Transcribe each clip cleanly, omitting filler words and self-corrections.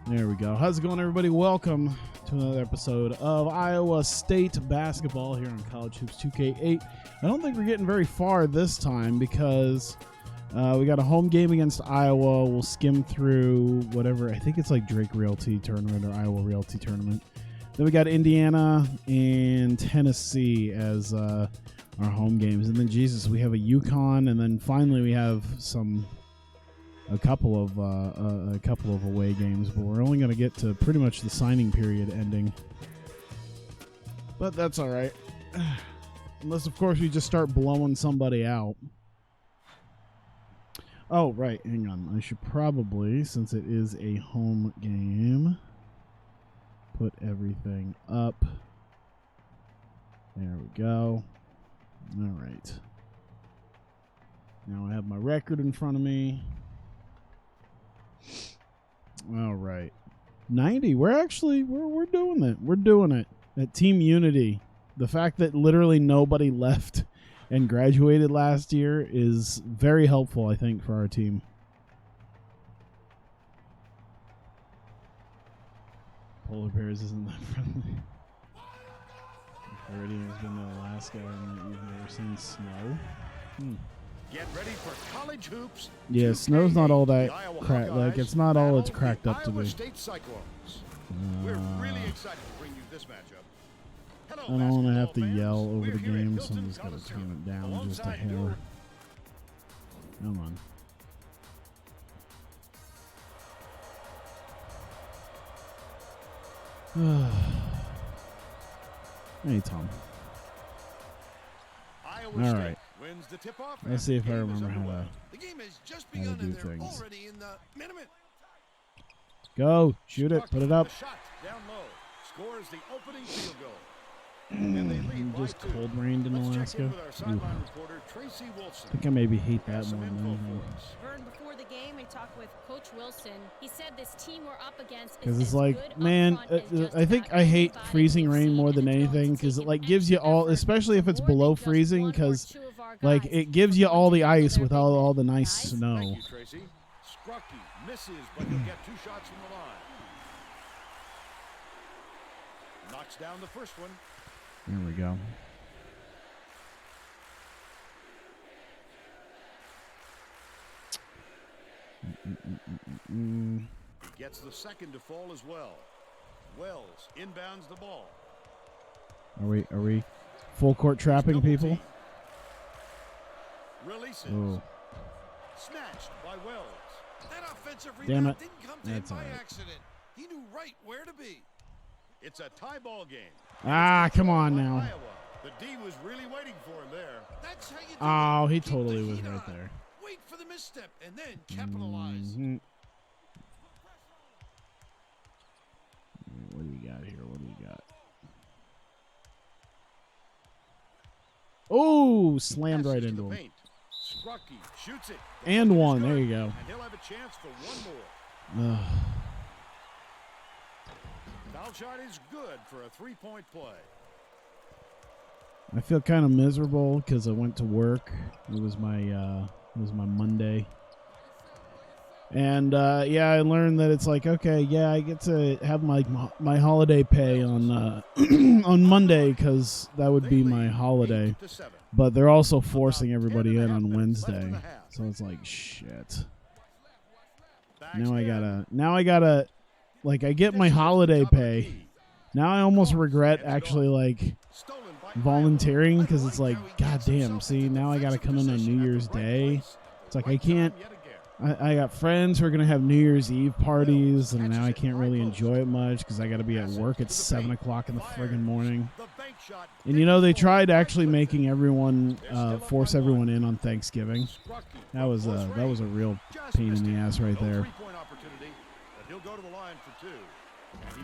There we go. How's it going, everybody? Welcome to another episode of Iowa State basketball here on College Hoops 2K8. I don't think we're getting very far this time because we got a home game against Iowa. We'll skim through whatever. I think it's like Drake Realty Tournament or Iowa Realty Tournament. Then we got Indiana and Tennessee as our home games. And then, Jesus, we have a UConn. And then finally we have a couple of away games, but we're only going to get to pretty much the signing period ending. But that's all right. Unless, of course, we just start blowing somebody out. Oh, right. Hang on. I should probably, since it is a home game, put everything up. There we go. All right. Now I have my record in front of me. All right. 90. We're doing it. We're doing it. That team unity. The fact that literally nobody left and graduated last year is very helpful, I think, for our team. Polar bears isn't that friendly. Already has been to Alaska and you've never seen snow. Get ready for college hoops. Yeah, snow's not all that cracked. Like, it's not all it's cracked up to be. We're really excited to bring you this matchup. I don't want to have to yell over the game, so I'm just going to turn it down just a hair. Come on. Hey, Tom. All right. Let's see if I remember how to do things. Go. Shoot it. Put it up. Just cold rained in Alaska. I think I maybe hate that more than anything. Before the game, I talked with Coach Wilson. He said this team we're up against because it's like, man, I think I hate freezing rain more than anything because it like gives you all, especially if it's below freezing, because like it gives you all the ice without all the nice snow. Thank you, Tracy. Scrucky misses, but he'll get 2 shots from the line. Knocks down the first one. There we go. He gets the second to fall as well. Wells inbounds the ball. Are we full court trapping people? Releases. Oh. Snatched by Wells. That offensive Damn rebound it. didn't come to him by accident. He knew right where to be. It's a tie ball game. Ah, come on now. Iowa. The D was really waiting for him there. That's how you do Oh, it. he Keep totally the was heat right on. there. Wait for the misstep and then capitalize. Mm-hmm. What do you got here? What do you got? Oh, slammed right into him. Scrucky shoots it. And one. There you go. And he'll have a chance for one more. Foul shot is good for a 3-point play. I feel kind of miserable because I went to work. It was my Monday, and yeah, I learned that it's like, okay, yeah, I get to have my holiday pay on on Monday because that would be my holiday. But they're also forcing everybody in on Wednesday, so it's like shit. Now I gotta, like, I get my holiday pay. Now I almost regret actually like volunteering because it's like, god damn, see, now I gotta come in on New Year's Day. It's like I can't. I got friends who are gonna have New Year's Eve parties, and now I can't really enjoy it much because I gotta be at work at 7 o'clock in the friggin' morning. And you know, they tried actually making everyone force everyone in on Thanksgiving. That was a real pain in the ass right there.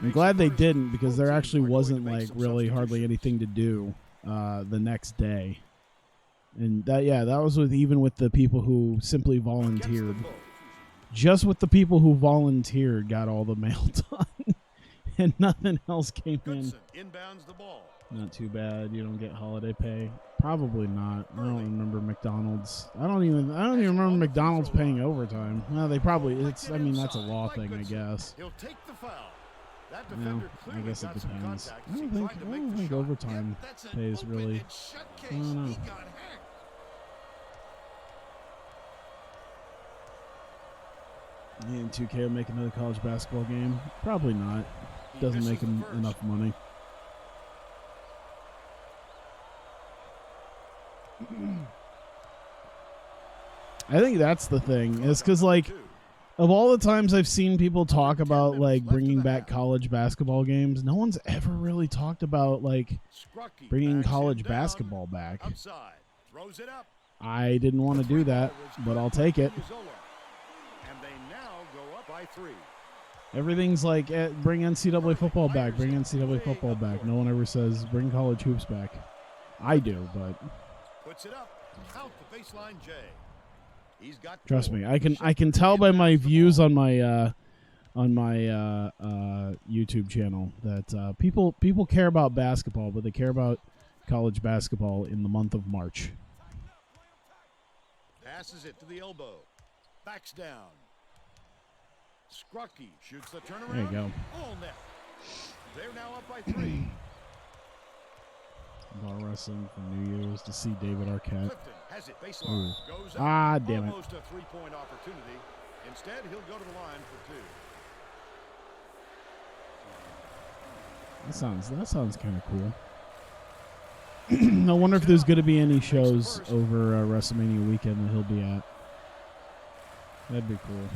I'm glad they didn't because there actually wasn't like really hardly anything to do the next day. And that was even with the people who simply volunteered. Just with the people who volunteered got all the mail done. And nothing else came in. Inbounds the ball. Not too bad. You don't get holiday pay. Probably not. I don't remember McDonald's. I don't even remember McDonald's paying overtime. Well, they probably. I mean, that's a law thing, I guess. He'll take the foul. That Well, defender I clearly guess it got some depends. contact I as he don't tried to make think the shot. overtime That's an pays open really. and shut I case. don't know. He got hacked. Yeah, and 2K will make another college basketball game. Probably not. Doesn't make him enough money. I think that's the thing. Is because like, of all the times I've seen people talk about like bringing back college basketball games, no one's ever really talked about like bringing college basketball back. Outside. Throws it up. I didn't want to do that, but I'll take it. And they now go up by 3. Everything's like, bring NCAA football back, bring NCAA football back. No one ever says, bring college hoops back. I do, but Puts it up. Count the baseline J. He's got trust 4. me, I can tell by my views on my YouTube channel that people care about basketball, but they care about college basketball in the month of March. Passes it to the elbow. Backs down. Scrucky shoots the turnaround. There you go. All net. They're now up by 3. Bar wrestling for New Year's to see David Arquette. Clifton has it. Baseline. Goes up. Ah, damn it. Almost a 3-point opportunity. Instead, he'll go to the line for 2. That sounds kind of cool. I wonder if there's going to be any shows over WrestleMania weekend that he'll be at. That'd be cool.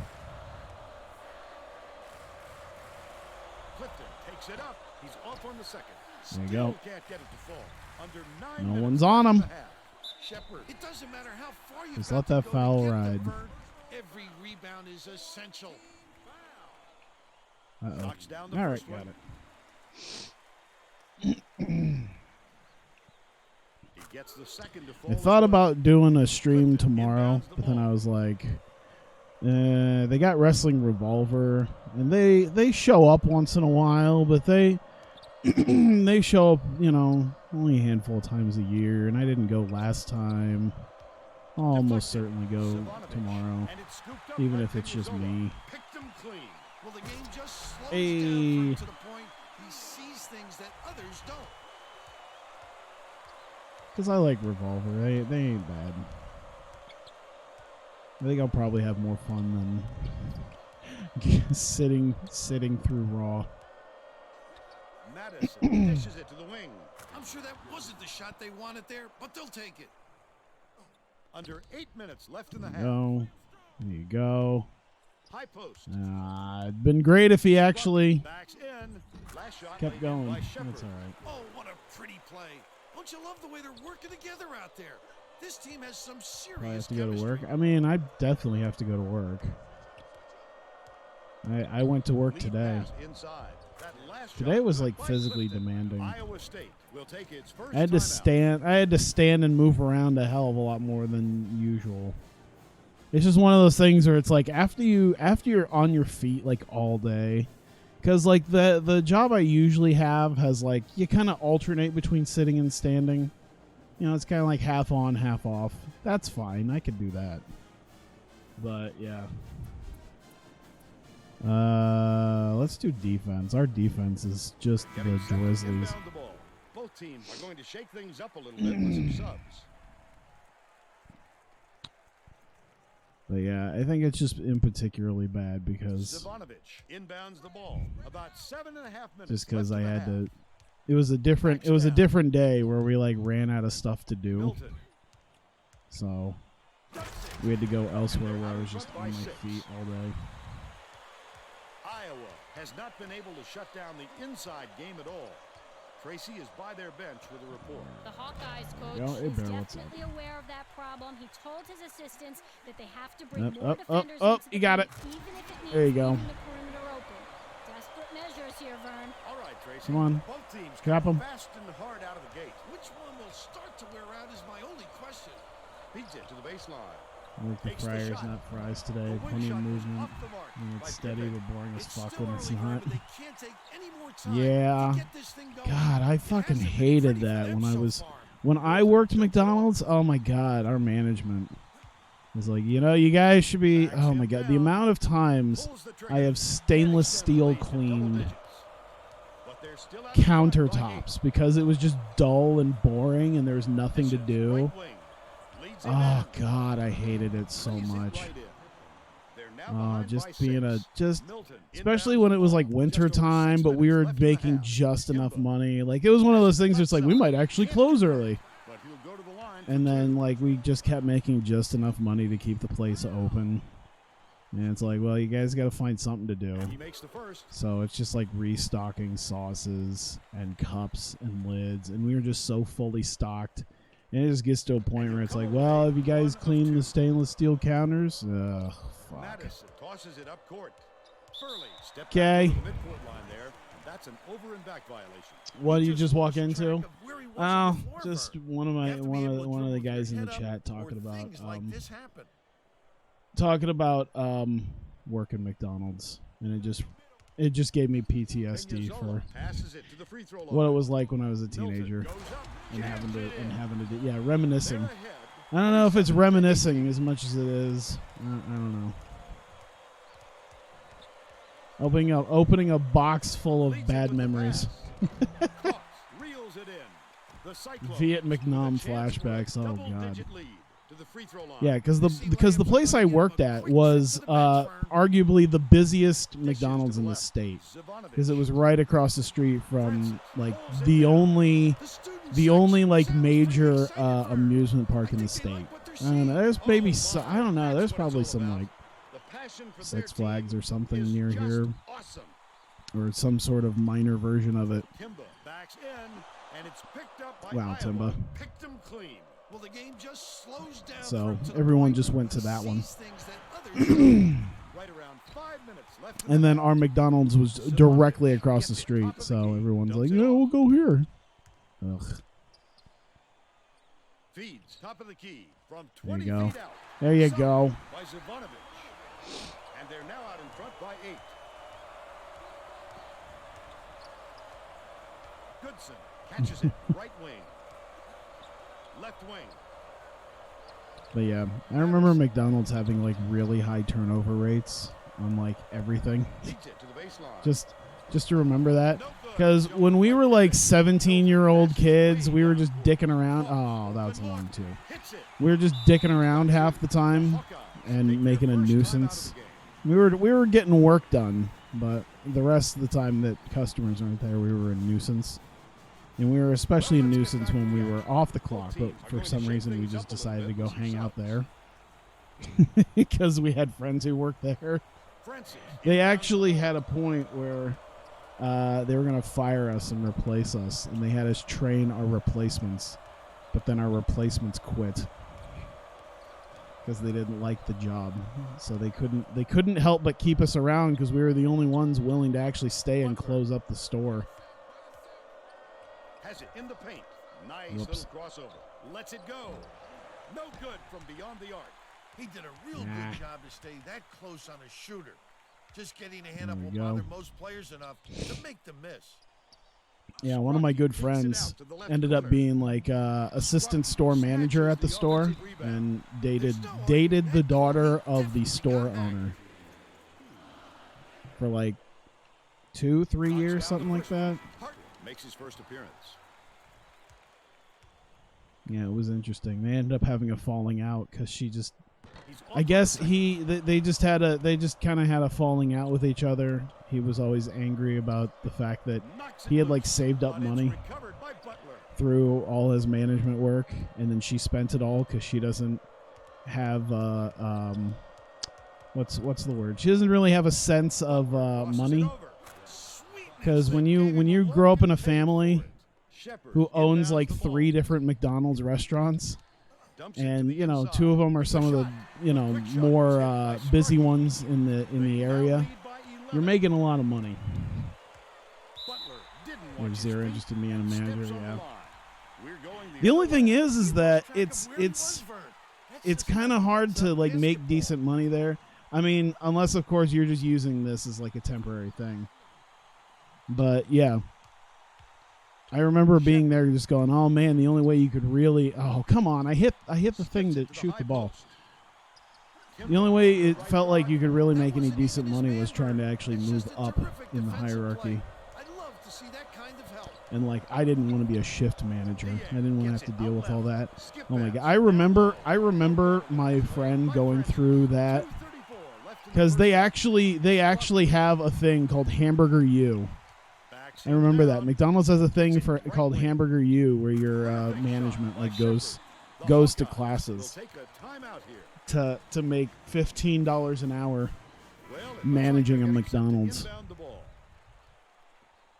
Clifton takes it up. He's off on the second. There you Still go. can't get it to fall. Under 9 No minutes one's on him. left in the half. Shepard. It doesn't matter how far you Just got let to that go to foul get the ride. burn. Every rebound is essential. Uh-oh. Knocks down the All right, first got one. it. He gets the second to fall I as thought well. about doing a stream tomorrow, but then I was like, they got Wrestling Revolver, and they show up once in a while, but they they show up, only a handful of times a year, and I didn't go last time. I'll almost certainly go tomorrow, And it's scooped up even by if it's just Pizzola. me. Picked him clean. Well, the game just slows Hey. down to the point he sees things that others don't. Because I like Revolver. They ain't bad. I think I'll probably have more fun than sitting through Raw. Madison dishes it to the wing. I'm sure that wasn't the shot they wanted there, but they'll take it. Under 8 minutes left in the half. Go. There you go. High post. It'd been great if he actually Backs in. Last shot kept laid in going. by Shepard. That's all right. Oh, what a pretty play. Don't you love the way they're working together out there? This team has some Probably have serious to go to chemistry. work. I mean, I definitely have to go to work. I went to work Lead today. pass inside. That last Today shot was good like by physically Clifton. demanding. Iowa State will take its first I had to timeout. stand and move around a hell of a lot more than usual. It's just one of those things where it's like after you're on your feet like all day, because like the job I usually have has like you kind of alternate between sitting and standing. It's kind of like half on, half off. That's fine. I could do that. But yeah. Let's do defense. Our defense is just the Getting set to Grizzlies. inbound the ball. Both teams are going to shake things up a little bit with some subs. But yeah, I think it's just in particularly bad because Stevanovic inbounds the ball. About 7.5 minutes. just because left I in the had half. to. It was a different day where we like ran out of stuff to do, Milton. so we had to go elsewhere where I was just on my feet all day. Iowa has not been able to shut down the inside game at all. Tracy is by their bench with a report. The Hawkeyes coach Yeah, hey, is Bear, what's up? definitely aware of that problem. He told his assistants that they have to bring Yep, more up, defenders up, into you the got paint, it. even if it means There you go. leaving the perimeter open. Desperate measures here, Vern. All right, Tracy. Come on. Both teams Trap come 'em. fast and hard out of the gate. Which one will start to wear out is my only question. Beats it to the baseline. Like the Takes the fryers, shot. not fries today. The wing Plenty of shot was movement. off the mark And by it's steady Pippen. but boring as It's fuck still when it's early here, not. but they can't take any more time Yeah. to get this thing going. God, I It fucking hasn't been hated pretty for that them when I so was far. when I worked McDonald's. Oh my God, our management was like, you guys should be. Oh my God, the amount of times Pulls the trigger. I have stainless Extend the steel lead to double cleaned digits. But they're still out in front by 8. countertops because it was just dull and boring and there was nothing to This is do. right wing. Leads him Oh in. God, I hated it so Lays it much. right in. They're now Oh, behind by just being a 6. Milton especially inbounds when the it was ball. like winter Just over 6 time, but we minutes were left in the making half. just enough Kimba. money. Like it was one of those things where it's like we might actually close early. But he'll go to the line for And then 2. like we just kept making just enough money to keep the place open. And it's like, well, you guys got to find something to do. He makes the first. So it's just like restocking sauces and cups and lids, and we were just so fully stocked. And it just gets to a point where it's like, well, have you guys cleaned the stainless steel counters? Ugh, fuck. Madison tosses it up court. Furley stepped Okay. back to the midcourt line there. That's an over and back violation. What do you He just walk lost track into? of where he was Oh, before, just Vern. one of You my have to be able to one of the dribble with your guys in the head up chat talking or about things like this happen. working McDonald's, and it just gave me PTSD for Passes it to the free throw line. what it was like when I was a Milton teenager goes up, and jams it in. having to do reminiscing. They're ahead. I don't know if it's reminiscing as much as it is. I don't know. Opening a box full of Leads it bad with the memories. pass. Cox reels it in. The Cyclones Vietnam with a chance for a flashbacks. Oh God. double-digit lead to the free throw line. Yeah, because the place I worked at was arguably the busiest McDonald's in the state, because it was right across the street from like the only like major amusement park in the state. I don't know. There's maybe I don't know. There's probably some like Six Flags or something near here, Awesome. or some sort of minor version of it. Timba backs in, and it's picked up by Wow, Iowa. Timba. Picked him clean. Well, the game just slows down. So for him to the everyone point just where went to he that one. sees things that others don't. Right around 5 minutes left. in And the then half. our McDonald's was directly across the street, so everyone's like, "Yeah, we'll go here." Ugh. Feeds top of the key from There 20 you go. feet out. There you Sub go. By Zivanovic. And they're now out in front by 8. Goodson catches it right wing. Left wing. But yeah, I remember McDonald's having like really high turnover rates on like everything. Leads it to the baseline. Just to remember that, No good. because when we were like 17-year-old kids, we were just dicking around. Oh, that was long too. Hits it. We were just dicking around half the time Hawkeyes and take making their a first time out of nuisance. the game. We were getting work done, but the rest of the time that customers aren't there, we were a nuisance. And we were especially a nuisance when we were off the clock, but for some reason we just decided to go hang out there because we had friends who worked there. Francis They actually had a point where they were going to fire us and replace us, and they had us train our replacements, but then our replacements quit because they didn't like the job, so they couldn't help but keep us around because we were the only ones willing to actually stay and close up the store. has it in the paint. Nice Whoops. little crossover. Lets it go. No good from beyond the arc. He did a real Nah. good job to stay that close on a shooter. Just getting a hand There up we will go. bother most players enough to make them miss. Yeah, one of my good friends ended up being like assistant store manager at the store and dated the daughter of the store owner for like 2-3 years, something like that. Hart makes his first appearance. Yeah, it was interesting. They ended up having a falling out because she just, He's I guess they just kind of had a falling out with each other. He was always angry about the fact that he had like saved up money through all his management work, and then she spent it all because she doesn't have what's the word? She doesn't really have a sense of money, because when you grow up in a family who owns like 3 different McDonald's restaurants, and 2 of them are some of the more busy ones in the area, you're making a lot of money. There's zero interest in being a manager. Yeah. The only thing is that it's kind of hard to like make decent money there. I mean, unless of course you're just using this as like a temporary thing. But yeah, I remember being there just going, oh man, the only way you could really, oh come on, I hit the thing to shoot the ball. The only way it felt like you could really make any decent money was trying to actually move up in the hierarchy. And like, I didn't want to be a shift manager. I didn't want to have to deal with all that. Oh my god, I remember my friend going through that because they actually have a thing called Hamburger U. I remember that McDonald's has a thing called Hamburger U where your management like goes to classes to make $15 an hour managing a McDonald's.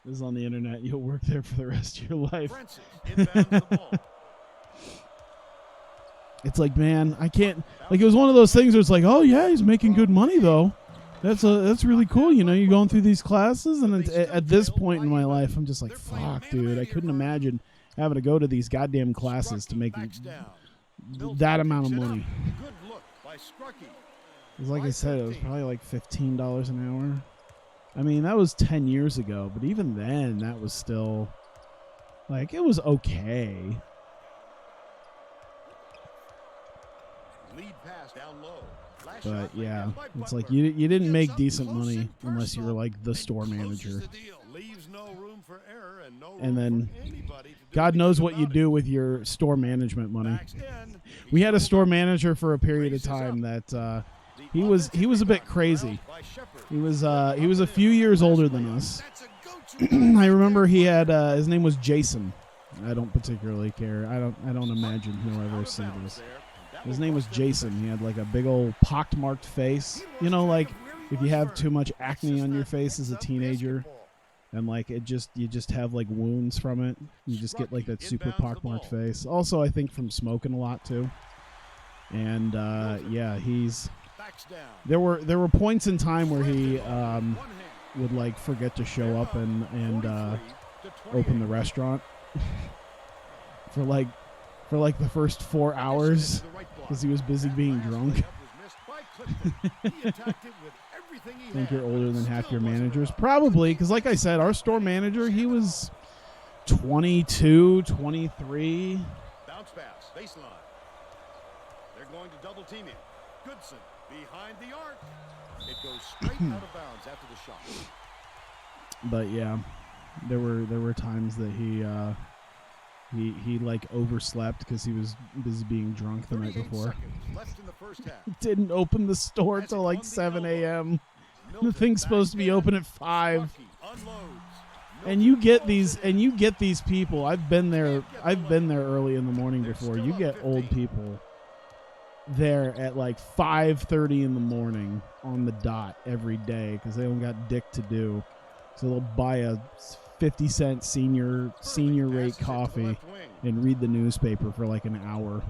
This is on the internet. You'll work there for the rest of your life. It's like, man, I can't. Like, it was one of those things where it's like, oh yeah, he's making good money though. That's really cool. You know, you're going through these classes, and at this point in my life, I'm just like, fuck, dude. I couldn't imagine having to go to these goddamn classes to make that amount of money. Because like I said, it was probably like $15 an hour. I mean, that was 10 years ago, but even then, that was still, like, it was okay. But yeah, it's like you didn't make decent money unless you were like the store manager. And then God knows what you do with your store management money. We had a store manager for a period of time that he was a bit crazy. He was a few years older than us. I remember he had his name was Jason. I don't particularly care. I don't imagine he'll ever see this. His name was Jason. He had like a big old pockmarked face. You know, like if you have too much acne on your face as a teenager, and like you just have like wounds from it. You just get like that super pockmarked face. Also, I think from smoking a lot too. And yeah, there were points in time where he would like forget to show up and open the restaurant for like the first 4 hours because he was busy being drunk. Think you're older than half your managers? Probably, because like I said, our store manager, he was 22, 23. Bounce pass, baseline. They're going to double team him. Goodson behind the arc. It goes straight out of bounds after the shot. But yeah, there were times that he like overslept because he was busy being drunk the night before. Left in the first half. Didn't open the store till like 7 a.m. The thing's supposed to be open at 5. And you get these people. I've been there early in the morning before. You get old people there at like 5:30 in the morning on the dot every day because they don't got dick to do. So they'll buy a 50-cent senior rate coffee and read the newspaper for like an hour.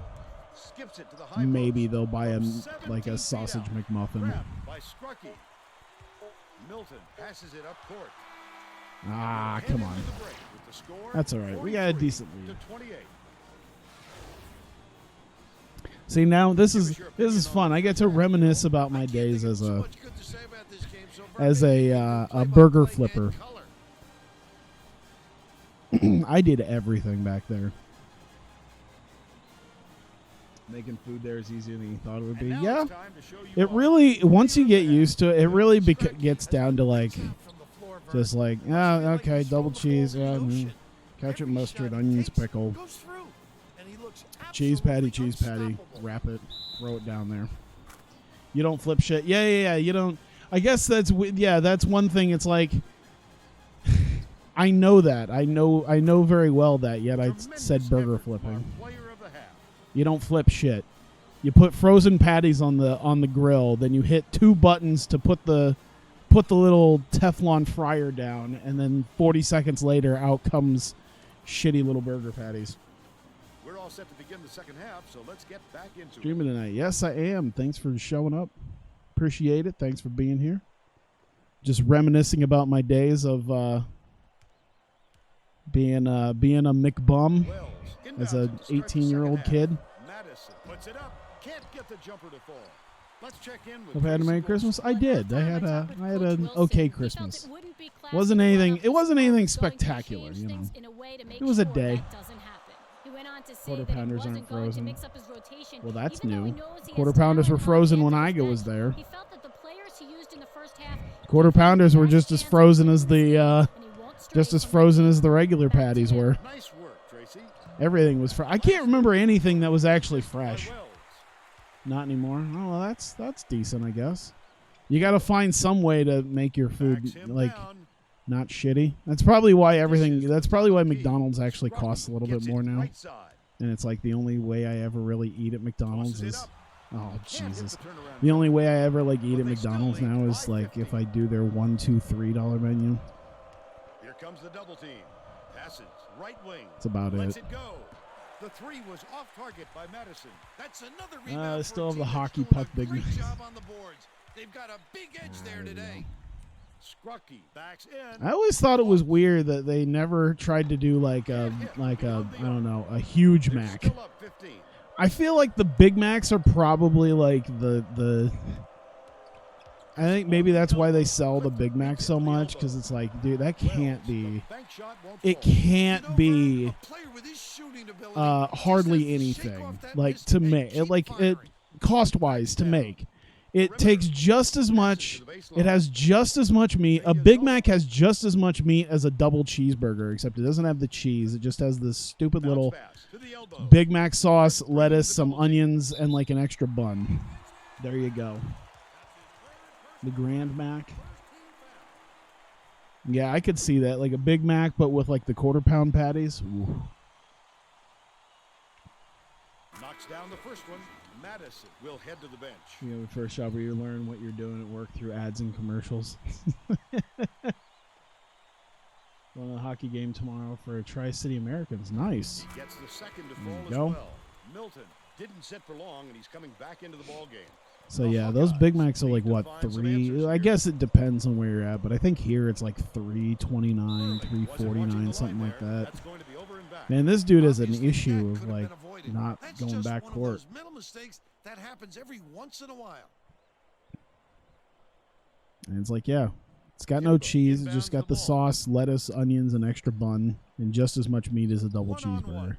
Maybe they'll buy a sausage McMuffin. Milton passes it up court. Ah, come on. That's all right. We got a decent lead. See, now this is fun. I get to reminisce about my days as a burger flipper. I did everything back there. Making food there is easier than you thought it would be. Yeah, it really, once you get used to it, it really gets down to like, just like, okay, double cheese, ketchup, mustard, onions, pickle, cheese patty, wrap it, throw it down there. You don't flip shit. Yeah, you don't. I guess that's one thing. It's like, I know that. I know very well that, yet I said burger flipping. You don't flip shit. You put frozen patties on the grill, then you hit 2 buttons to put the little Teflon fryer down, and then 40 seconds later out comes shitty little burger patties. We're all set to begin the second half, so let's get back into it. Streaming tonight. Yes, I am. Thanks for showing up. Appreciate it. Thanks for being here. Just reminiscing about my days of being a McBum as an 18-year-old kid. Madison puts it up. Can't get the jumper to fall. Let's check in with Hope I had a Merry Christmas. I did. I had an okay Christmas. He felt it wouldn't be classy Wasn't to run anything. up It the wasn't score, anything was going to spectacular, change you know. things in a way to make It was a sure day. that doesn't happen. He went on to say Quarter that he pounders wasn't aren't going to frozen. mix up his rotation. Well, that's Even though he new. knows he Quarter has pounders talent were on the frozen end when of his Iga was bench. there. He felt that the players he used in the first half Quarter gave him pounders the were best just as chance of frozen as winning the and he won't stray just as from frozen that. as the regular Back to patties him. were. Nice work, Tracy. Everything was fresh. I can't remember anything that was actually fresh. By Wells. Not anymore. Oh, well, that's decent, I guess. You got to find some way to make your food Backs him like down. not shitty. That's probably why everything. Dishes That's to probably why Key. McDonald's actually Scruffy costs a little bit gets it more now. right side. And it's like the only way I ever really eat at McDonald's Tosses it is. up. Oh Can't hit Jesus! the turnaround. The only way I ever like eat But at they still McDonald's lead now is like 5.50. if I do their $1, $2, $3 menu. Here comes the double team. Passes right wing. That's about Lets it. it go. The three was off target by Madison. That's another rebound. They for still a have the team that's hockey doing puck a big great man. job on the boards. They've got a big edge there there you today. Scrucky backs in. I always thought it was weird that they never tried to do like a I don't know, a huge They're Mac. still up 15. I feel like the Big Macs are probably like the I think maybe that's why they sell the Big Mac so much, because it's like, dude, that can't be. Bank shot won't It fall. can't You know, be Vern, a player with his shooting ability just hardly has to shake anything off that like miss to and make. keep It firing. cost wise to make. It takes just as much. It has just as much meat. A Big Mac has just as much meat as a double cheeseburger, except it doesn't have the cheese. It just has this stupid Bounce little pass to the elbow. Big Mac sauce, lettuce, some onions, and like an extra bun. There you go. The Grand Mac. Yeah, I could see that. Like a Big Mac, but with like the quarter-pound patties. Ooh. Knocks down the first one. Madison will head to the bench. You know, the first job where you learn what you're doing at work through ads and commercials. Going to the hockey game tomorrow for Tri-City Americans. Nice. He gets the second to There fall you as go. well. Milton didn't sit for long, and he's coming back into the ball game. So yeah, those Big Macs are like what, $3? I guess it depends on where you're at, but I think here it's like $3.29, $3.49, something like that. That's going to be over and back. Man, this dude has an Obviously, issue that of could have like been avoided. not That's going just back one of court. those mental mistakes that happens every once in a while. And it's like, yeah, it's got no cheese. It's just got the sauce, lettuce, onions, and extra bun, and just as much meat as a double cheeseburger.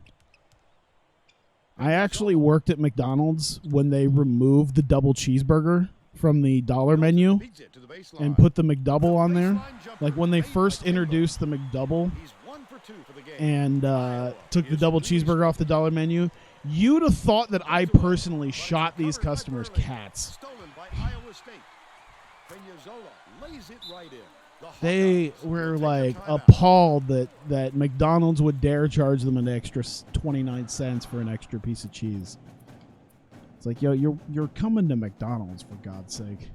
I actually worked at McDonald's when they removed the double cheeseburger from the dollar menu Beats it to the baseline. and put the McDouble on there. Baseline jumper Like when they made by first Kimbo. introduced the McDouble He's 1 for 2 for the game. and took the double Is cheeseburger off the dollar menu, you'd have thought that I personally shot these customers cats. Stolen by Iowa State. Peñazola lays it right in. The They Hawkeyes were will take a like timeout. appalled that McDonald's would dare charge them an extra 29 cents for an extra piece of cheese. It's like, yo, you're coming to McDonald's, for God's sake.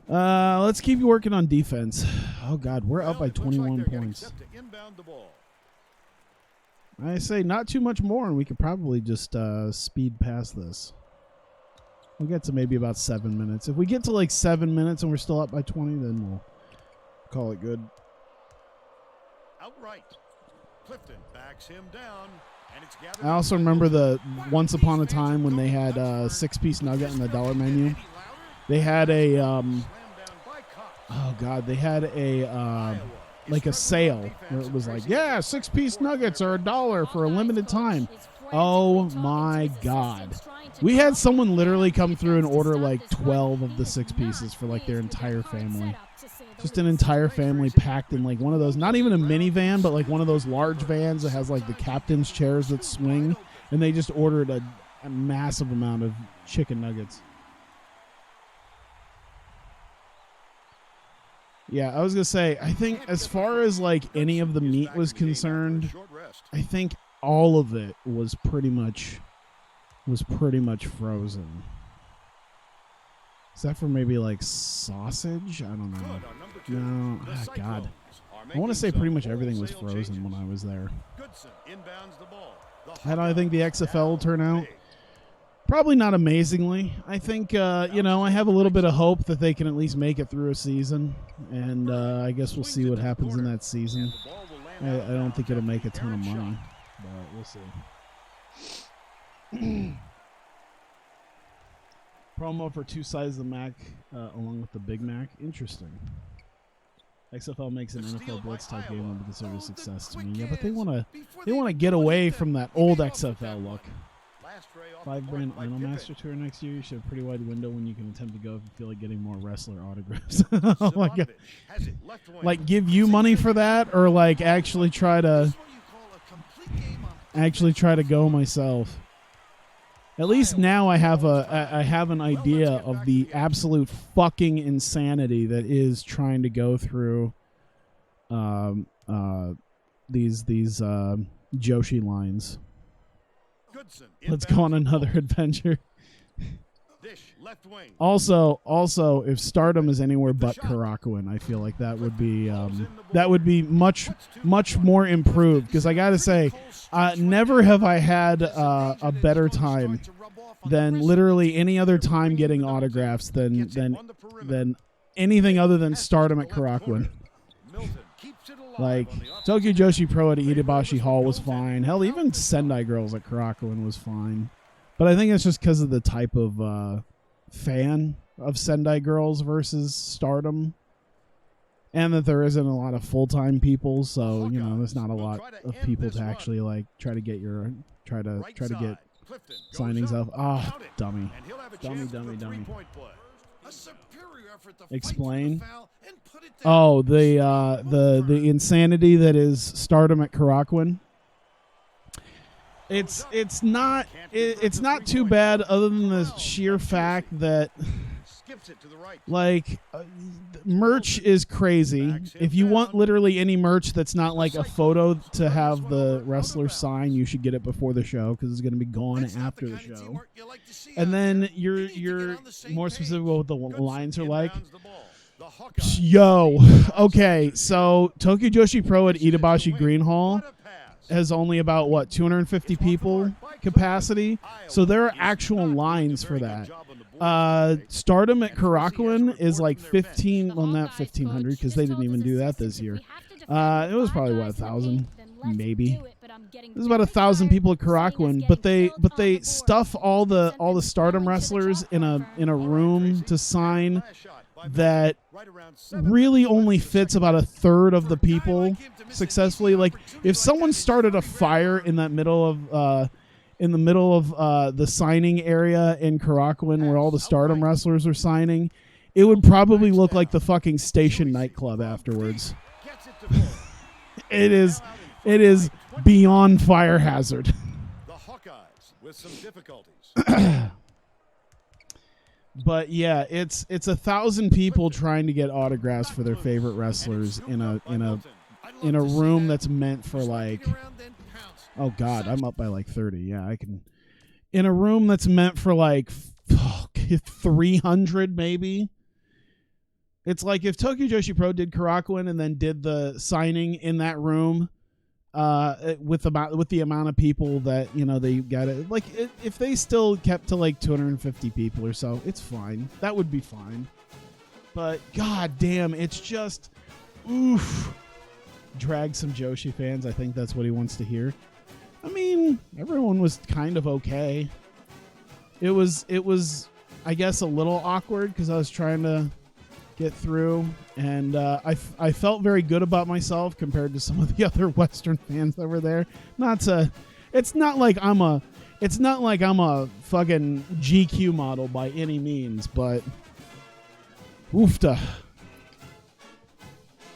Let's keep working on defense. Oh God, we're up by Well, it looks like 21 they're getting points. set to inbound the ball. I say not too much more, and we could probably just speed past this. We'll get to maybe about 7 minutes. If we get to like 7 minutes and we're still up by 20, then we'll call it good. Outright. Clifton backs him down, and it's gathered. I also remember the once upon a time when they had a 6-piece nugget in the dollar menu. They had a Slammed down by Cox. oh God, they had a like a sale where it was like, yeah, 6-piece nuggets are $1 for a limited time. Oh my God. We had someone literally come through and order like 12 of the 6 pieces for like their entire family. Just an entire family packed in like one of those, not even a minivan, but like one of those large vans that has like the captain's chairs that swing. And they just ordered a massive amount of chicken nuggets. Yeah, I was going to say, I think as far as like any of the meat was concerned, Short rest. I think all of it was pretty much frozen. Except for maybe like sausage? I don't Good know. on number 2. No, The God. Cyclones are I want making to say some pretty much everything was wholesale frozen changes. when I was there. Goodson inbounds the ball. The How do I think the Hawkeyes XFL will down turn out? big. Probably not amazingly. I think, I have a little bit of hope that they can at least make it through a season. And I guess we'll see what happens in that season. The ball will land out I of don't think bounds it'll make a after ton of errant money. shot. But we'll see. Promo for 2 sizes of Mac along with the Big Mac. Interesting. XFL makes an NFL Blitz type game would be considered a success to me. Yeah, but they want to get away from that old XFL look. 5-brand Idol Master Tour next year. You should have a pretty wide window when you can attempt to go if you feel like getting more wrestler autographs. Oh my God. Like give you money for that, or like actually try to go myself. At least now I have an idea of the absolute fucking insanity that is trying to go through these Joshi lines. Let's go on another adventure. Also, if Stardom is anywhere but Karakuan, I feel like that would be much more improved. Because I gotta say, never have I had a better time than literally any other time getting autographs than anything other than Stardom at Karakuan. Like, Tokyo Joshi Pro at Itabashi Hall was fine. Hell, even Sendai Girls at Karakuan was fine. But I think it's just because of the type of fan of Sendai Girls versus Stardom. And that there isn't a lot of full-time people, so, you know, there's not a lot of people to actually, like, try to get signings of. Ah, dummy. Dummy. Explain. Oh, the insanity that is Stardom at Karakuan. It's not too bad, other than the sheer fact that like merch is crazy. If you want literally any merch that's not like a photo to have the wrestler sign, you should get it before the show because it's going to be gone after the show. And then you're more specific with what the lines are like. Yo, okay, so Tokyo Joshi Pro at Itabashi Green Hall has only about, what, 250 people capacity? So there are actual lines for that. Stardom at Karakuan is like 15, well, not 1,500 because they didn't even do that this year. It was probably, what, 1,000? Maybe. There's about 1,000 people at Karakuan, but they stuff all the Stardom wrestlers in a room to sign that really only fits about 1/3 of the people successfully. Like, if someone started a fire in the middle of the signing area in Karakuan where all the Stardom wrestlers are signing, it would probably look like the fucking Station nightclub afterwards. It is beyond fire hazard. The Hawkeyes with some difficulties. But yeah, it's 1,000 people trying to get autographs for their favorite wrestlers in a room that's meant for, like, oh god, I'm up by like 30. Yeah, I can. In a room that's meant for like 300 maybe. It's like if Tokyo Joshi Pro did Karakuan and then did the signing in that room with the amount of people that, you know, they got it. Like, if they still kept to like 250 people or so, it's fine. That would be fine. But god damn, it's just oof. Drag some Joshi fans. I think that's what he wants to hear. I mean, everyone was kind of okay. It was I guess a little awkward because I was trying to get through, and I felt very good about myself compared to some of the other Western fans that were there. It's not like I'm a fucking GQ model by any means, but oofta.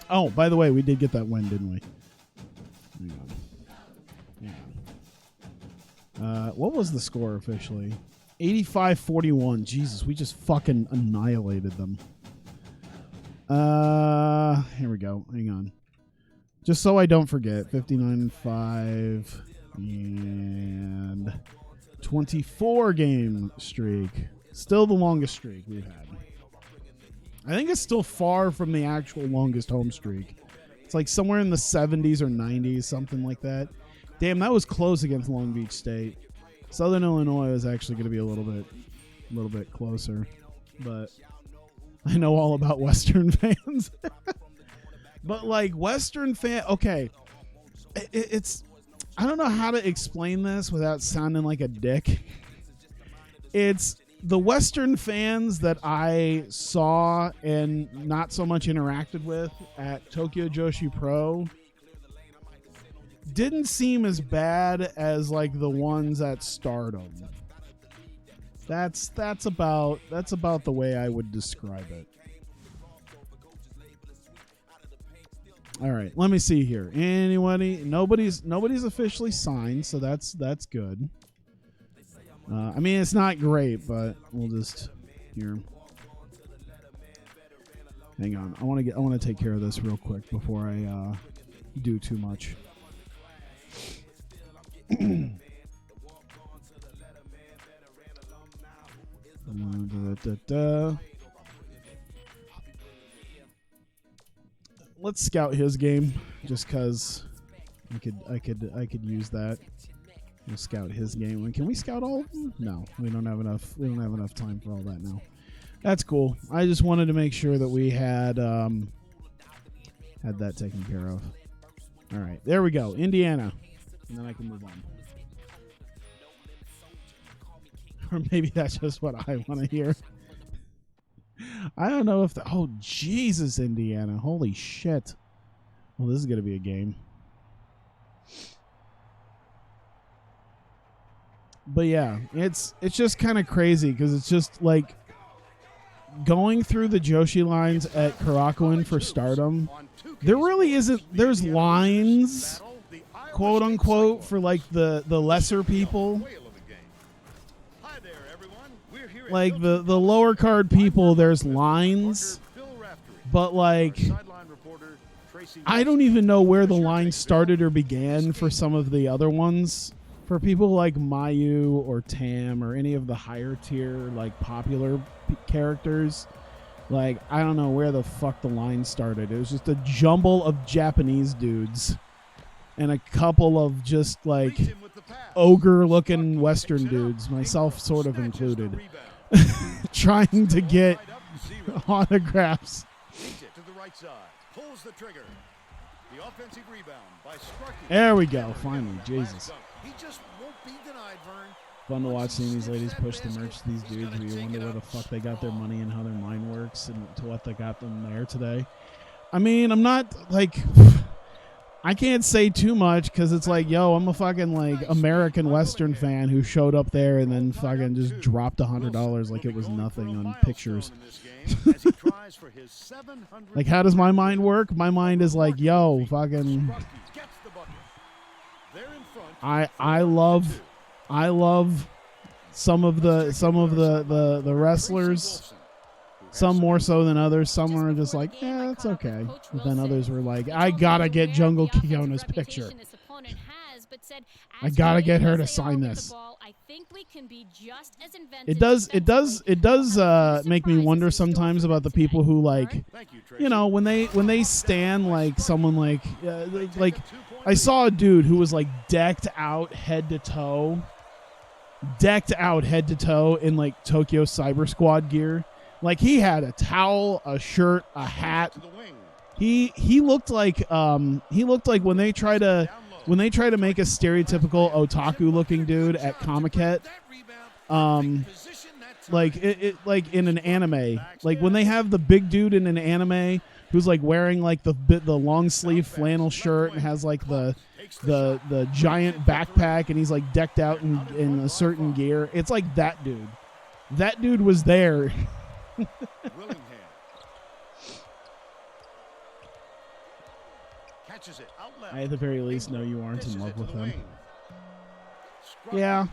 Oh, by the way, we did get that win, didn't we? Hang on. What was the score officially? 85-41. Jesus, we just fucking annihilated them. Here we go. Hang on. Just so I don't forget. 59-5 and 24 game streak. Still the longest streak we've had. I think it's still far from the actual longest home streak. It's like somewhere in the 70s or 90s, something like that. Damn, that was close against Long Beach State. Southern Illinois is actually going to be a little bit closer, but I know all about Western fans. But like Western fan, okay, it's I don't know how to explain this without sounding like a dick. It's the Western fans that I saw and not so much interacted with at Tokyo Joshi Pro didn't seem as bad as like the ones at Stardom. That's about the way I would describe it. All right, let me see here. Anybody? Nobody's officially signed, so that's good. I mean, it's not great, but we'll just here. Hang on. I want to take care of this real quick before I do too much. Let's scout his game, just because I could use that. We'll scout his game. Can we scout all of them? No, we don't have enough. We don't have enough time for all that now. That's cool. I just wanted to make sure that we had that taken care of. All right, there we go. Indiana, and then I can move on. Or maybe that's just what I want to hear. I don't know if the... Oh, Jesus, Indiana. Holy shit. Well, this is going to be a game. But yeah, it's just kind of crazy because it's just like going through the Joshi lines at Karakoan for Stardom. There really isn't... There's lines, quote unquote, for like the lesser people. Like the lower card people, there's lines, but like I don't even know where the line started or began for some of the other ones. For people like Mayu or Tam or any of the higher tier like popular characters, like I don't know where the fuck the line started. It was just a jumble of Japanese dudes and a couple of just like ogre looking Western dudes, myself sort of included. Trying to get autographs. There we go. Finally, Jesus. Fun to watch seeing these ladies push the merch to these dudes. We wonder where the fuck they got their money and how their mind works and to what they got them there today. I mean, I'm not like... I can't say too much because it's like, yo, I'm a fucking like American Western fan who showed up there and then fucking just dropped $100 like it was nothing on pictures. Like, how does my mind work? My mind is like, yo, fucking. I love some of the wrestlers. Some more so than others. Some are just like, yeah, it's okay. But then others were like, I gotta get Jungle Kiona's picture. I gotta get her to sign this. It does make me wonder sometimes about the people who like, you know, when they stand like someone like I saw a dude who was like decked out head to toe in like Tokyo Cyber Squad gear. Like he had a towel, a shirt, a hat. He looked like when they try to make a stereotypical otaku looking dude at Comiket, like it like in an anime, like when they have the big dude in an anime who's like wearing like the long sleeve flannel shirt and has like the giant backpack and he's like decked out in a certain gear. It's like that dude. That dude was there. I at the very least know you aren't in love with him. Yeah.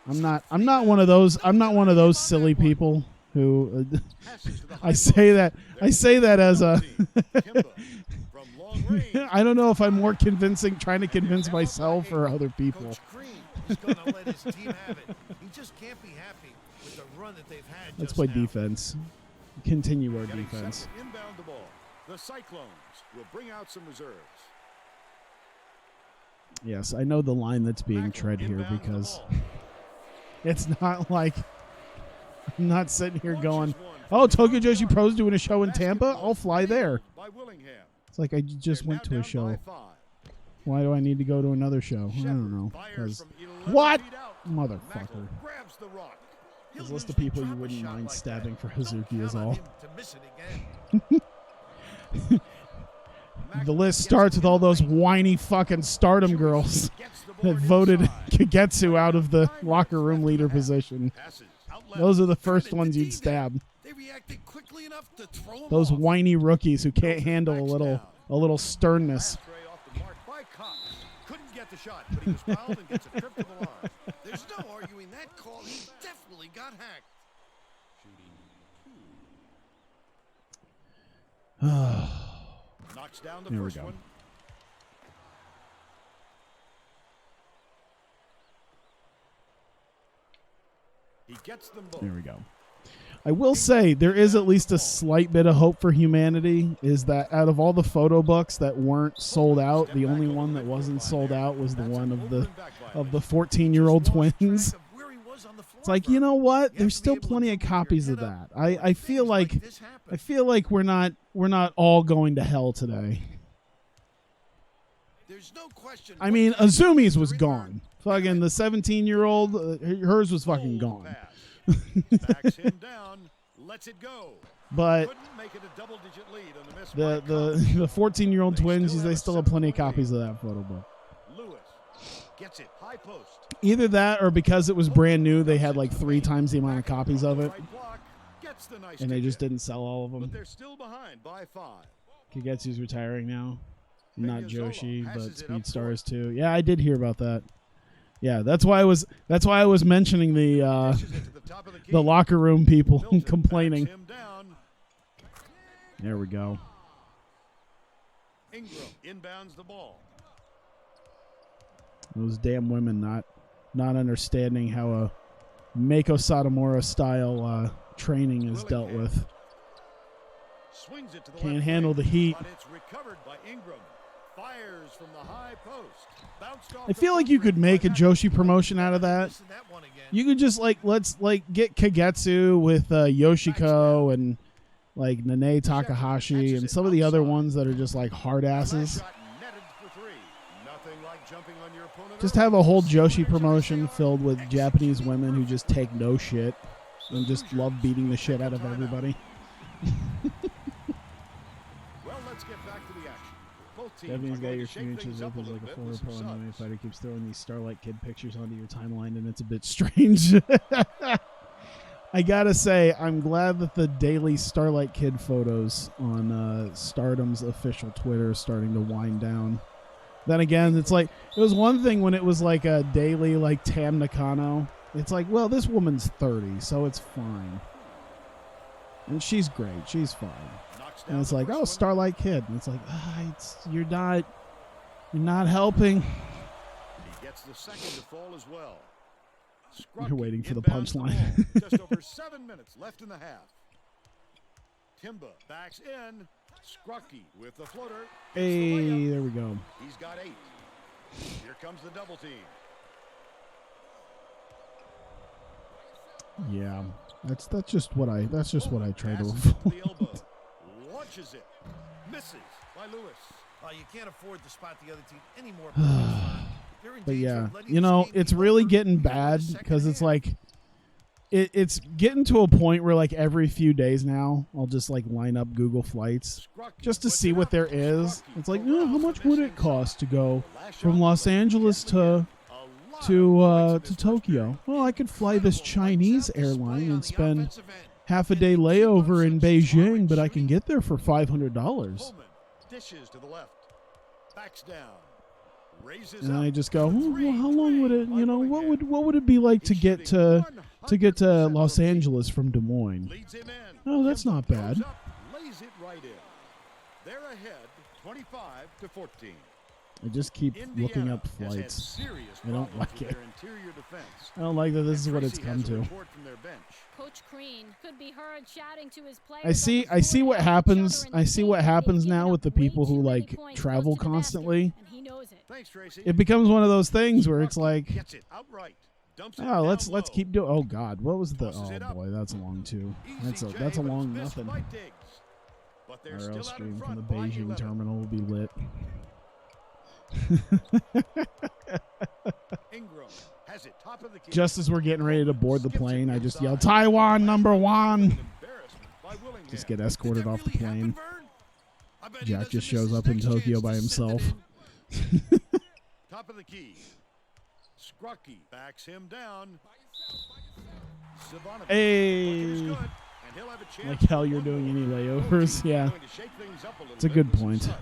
I'm not one of those silly people who I say that as a I don't know if I'm more convincing trying to convince myself or other people. Let's play defense. Continue our defense. Inbound the ball. The Cyclones will bring out some reserves. Yes, I know the line that's being tread here because it's not like I'm not sitting here going, oh, Tokyo Joshi Pro's doing a show in Tampa? I'll fly there. It's like I just went to a show. Why do I need to go to another show? I don't know. What? Motherfucker. Grabs the rock. This list of people you wouldn't mind stabbing for Hazuki is all. To miss it again. The list starts with all those whiny fucking Stardom girls that voted Kagetsu out of the locker room leader position. Those are the first ones you'd stab. They reacted quickly enough to throw him Those off. whiny rookies who can't handle a little sternness. Stray off the mark by Cox. Couldn't get the shot, but he was fouled and gets a trip to the line. There's no arguing that call. He definitely got hacked. Knocks down the There we first go. one. He gets them both. There we go. I will say there is at least a slight bit of hope for humanity, is that out of all the photo books that weren't sold out, the only one that wasn't sold out was the one of the 14-year-old twins. It's like, you know what? There's still plenty of copies of that. I feel like we're not all going to hell today. There's no question. I mean, Azumi's was gone. Fucking the 17-year-old, hers was fucking gone. Backs him down, lets it go. But Couldn't make it a double-digit lead on the miss the 14-year-old twins, they still have plenty of copies of that photo book. Lewis gets it high post. Either that or because it was brand new, they had like 3 times the amount of copies of it, Right block, gets the nice and they just ticket. didn't sell all of But them. they're still behind by 5. Kagetsu's retiring now. Not Joshi, but passes it up Speed Star court. is too. Yeah, I did hear about that. Yeah, that's why I was mentioning the Dishes it to the top of the key. the locker room people Milton complaining. backs him down. There we go. Ingram inbounds the ball. Those damn women not understanding how a Mako Satomura style training is dealt with. Swings it to the Can't left handle wing, the heat. But it's recovered by Ingram. Fires from the high post. Bounced off I feel like you could make a Joshi promotion out of that. Missing that one again. You could just let's get Kagetsu with Yoshiko and like Nene Takahashi and some of the other ones that are just like hard asses. Shot netted for 3. Nothing like jumping on your opponent Just early. have a whole Joshi promotion filled with Japanese women who just take no shit and just love beating the shit out of everybody. Well, let's get back to the action. Both teams Japanese are guy going your to shake things experiences up with a is like little a bit former with some pro MMA subs. fighter keeps throwing these Starlight Kid pictures onto your timeline, and it's a bit strange. I gotta say, I'm glad that the daily Starlight Kid photos on Stardom's official Twitter is starting to wind down. Then again, it's like, it was one thing when it was like a daily like Tam Nakano. It's like, well, this woman's 30, so it's fine. And she's great. She's fine. Knocks down And it's the like, first oh, one. Starlight Kid. And it's like, you're not helping. He gets the second to fall as well. You're waiting for the inbounds punchline. ball. Just over 7 minutes left in the half. Timba backs in. Scrucky with the floater. Gets the Hey, layup. there we go. He's got 8. Here comes the double team. Yeah, that's just what I try to Passes it avoid. the elbow. Launches it. Misses by Lewis. You can't afford to spot the other team any more points. They're in But danger yeah, of letting you this know, game it's be really over getting before the bad second because it's half. like it's getting to a point where like every few days now I'll just like line up Google flights Scrucky just to puts see it what up. there is. Scrucky It's like, corrals how the much would miss it cost to go Last from shot, Los but Angeles gently in. to A lot of points in this Tokyo? first Well, I could fly Incredible this Chinese lights out display airline on and the spend offensive end. half a day And the layover in keepers of Beijing, but I scoring can get there for $500. Pullman dishes to the left. Backs down. Raises And up. I just go, for well, three. how long would it? By You know, Willingham. what would it be like to He's get shooting to 100% Los from deep. Angeles from Des Moines? Leads him in. Oh, that's Timba not goes bad. up, lays it right in. They're ahead 25-14. I just keep looking Indiana up has had flights. serious I don't problems like with it. their interior defense. I don't like that this is And what it's Tracy come has a to. report from their bench. Coach Crean could be heard shouting to his players. I see what happens. I see what happens now with the people who like travel constantly. And he knows it. Thanks, Tracy. It becomes one of those things where it's Scrucky like, gets it outright. Dumps it oh, down let's low. keep doing. Oh God, what was the? Tosses it Oh up. boy, that's a long two. Easy J, That's a but it's long missed nothing. by Diggs. But they're RL still out in stream from front the by Beijing 11. terminal will be lit. Ingram Has it. Top of the key. Just as we're getting ready to board the plane, I just yell, Taiwan #1. Embarrassment by Willingham. Just get escorted off the Really plane. happen, Vern? I bet he Jack doesn't just miss shows his up in next Tokyo chance by to send it himself. in. Top of the key. Scrucky backs him down. Savanovic. Hey. Bucket is good, and he'll have a chance Like how for you're one doing more. any Both layovers. teams Yeah. going to shake things up a little It's a bit good with some point. subs.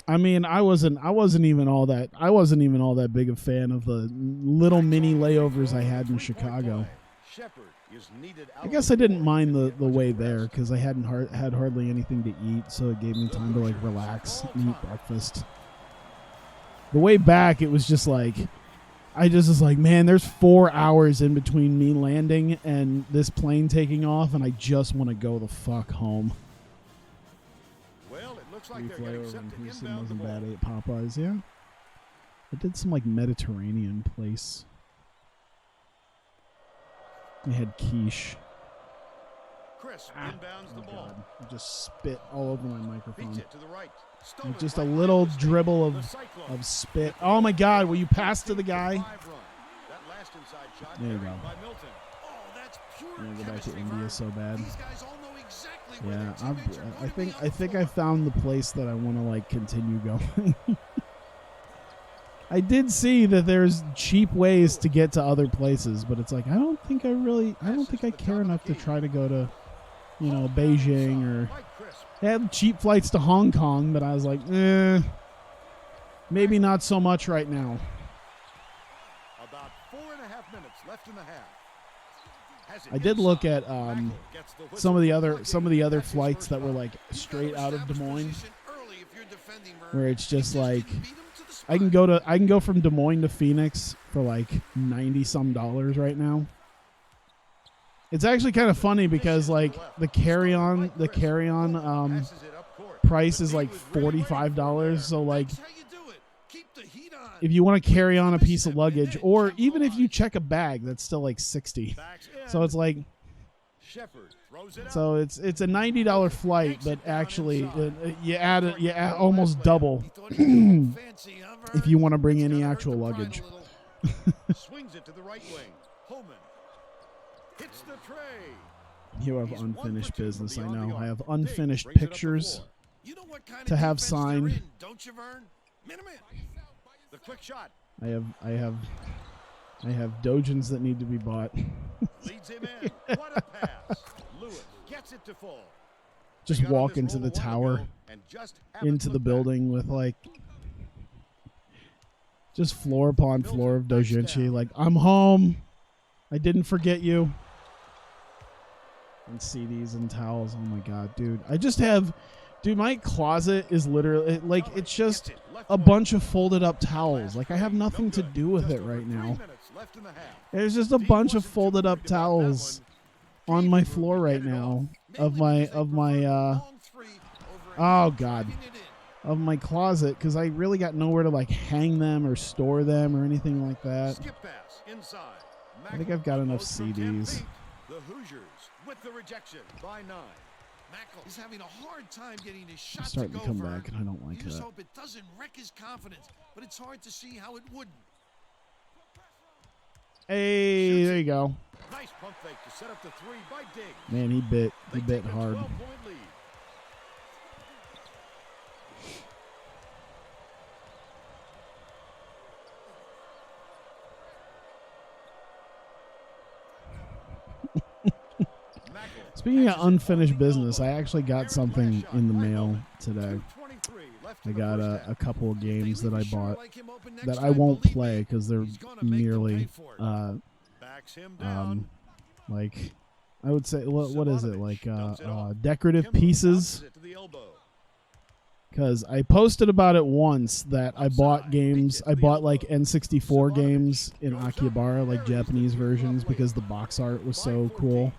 I mean, I wasn't even all that big a fan of the little mini layovers I had in Chicago. Shepard is needed I out guess on I the didn't floor mind to the get much way rest. there because I hadn't had hardly anything to eat, so it gave me time to like relax and eat breakfast. The way back, it was just like, I just was like, man, there's 4 hours in between me landing and this plane taking off, and I just want to go the fuck home. Well, it looks like Beef they're getting layover set in to Houston inbound the wasn't ball. bad at Popeyes, yeah. I did some like Mediterranean place. They had quiche. Chris inbounds the ball. I just spit all over my Beats microphone. it to the right. Stolen Like just a right little by the dribble The of Cyclones. spit. Oh my God! Will you pass to the guy? 5 run. That last inside shot There you carried go. by Milton. Oh, that's pure I'm gonna go back to chemistry, India Vern. so bad. These guys all know exactly where Yeah, their teammates are going I to be think on the I floor. found the place that I want to like continue going. I did see that there's cheap ways to get to other places, but it's like I don't think I care enough to try to go to, you know, Beijing or. Mike Crisp. They had cheap flights to Hong Kong, but I was like, maybe not so much right now. About 4.5 minutes left in the half. Has it I did look at Michael gets the whistle some of the for other blocking. That's his flights first that were foul. like You've straight gotta out of Des establish Moines, position early if you're defending, Vern. where it's just Keep this like kid and beat him to the I can spot. go from Des Moines to Phoenix for like $90-some right now. It's actually kind of funny because like the carry-on Passes it up court. price The is D like was really waiting for $45. him So like That's how you do it. Keep the heat on. if you want to carry on a piece of luggage, or even if you check a bag, that's still like $60. there. Backs in. So it's like Shepard throws it up. so it's a $90 flight, but actually you add almost double He thought he was all fancy, huh, Vern? if you want to bring It's any gotta hurt actual the pride a luggage. little. Swings it to the right wing. Holman hits the tray. You have He's 1 for unfinished 2 from business. I beyond the know. arc. I have Diggs unfinished brings it up the pictures. floor. You know what kind To of have defense they're signed. in, don't you, Vern? Minute. The quick shot I have Dojins that need to be bought. leads him in. What a pass. Lewis gets it to fall. Just They got on walk this into roll the a while tower, ago and just haven't into the looked back. building with like just floor upon floor of Dojinshi. Like, I'm home. I didn't forget you. And CDs and towels. Oh my God, dude. I just have, dude, my closet is literally like, it's just a bunch of folded up towels. Like, I have nothing to do with it right now. There's just a bunch of folded up towels on my floor right now of my oh God, of my closet, because I really got nowhere to like hang them or store them or anything like that. Skip pass inside. I think I've got enough Goes from 10 CDs. feet. The Hoosiers with the rejection by 9. Mackel is having a hard time getting his shot It's starting to to go, come Vern. back, and I don't like You just that. hope it doesn't wreck his confidence, but it's hard to see how it wouldn't. Hey, there you go. Nice pump fake to set up the 3 by Diggs. Man, he bit They take a hard. 12-point lead. Speaking of unfinished business, I actually got something in the mail today. I got a couple of games that I bought that I won't play because they're merely like, I would say, what is it, like decorative pieces, because I posted about it once that I bought games, I bought like N64 games in Akihabara, like Japanese versions, because the box art was so cool.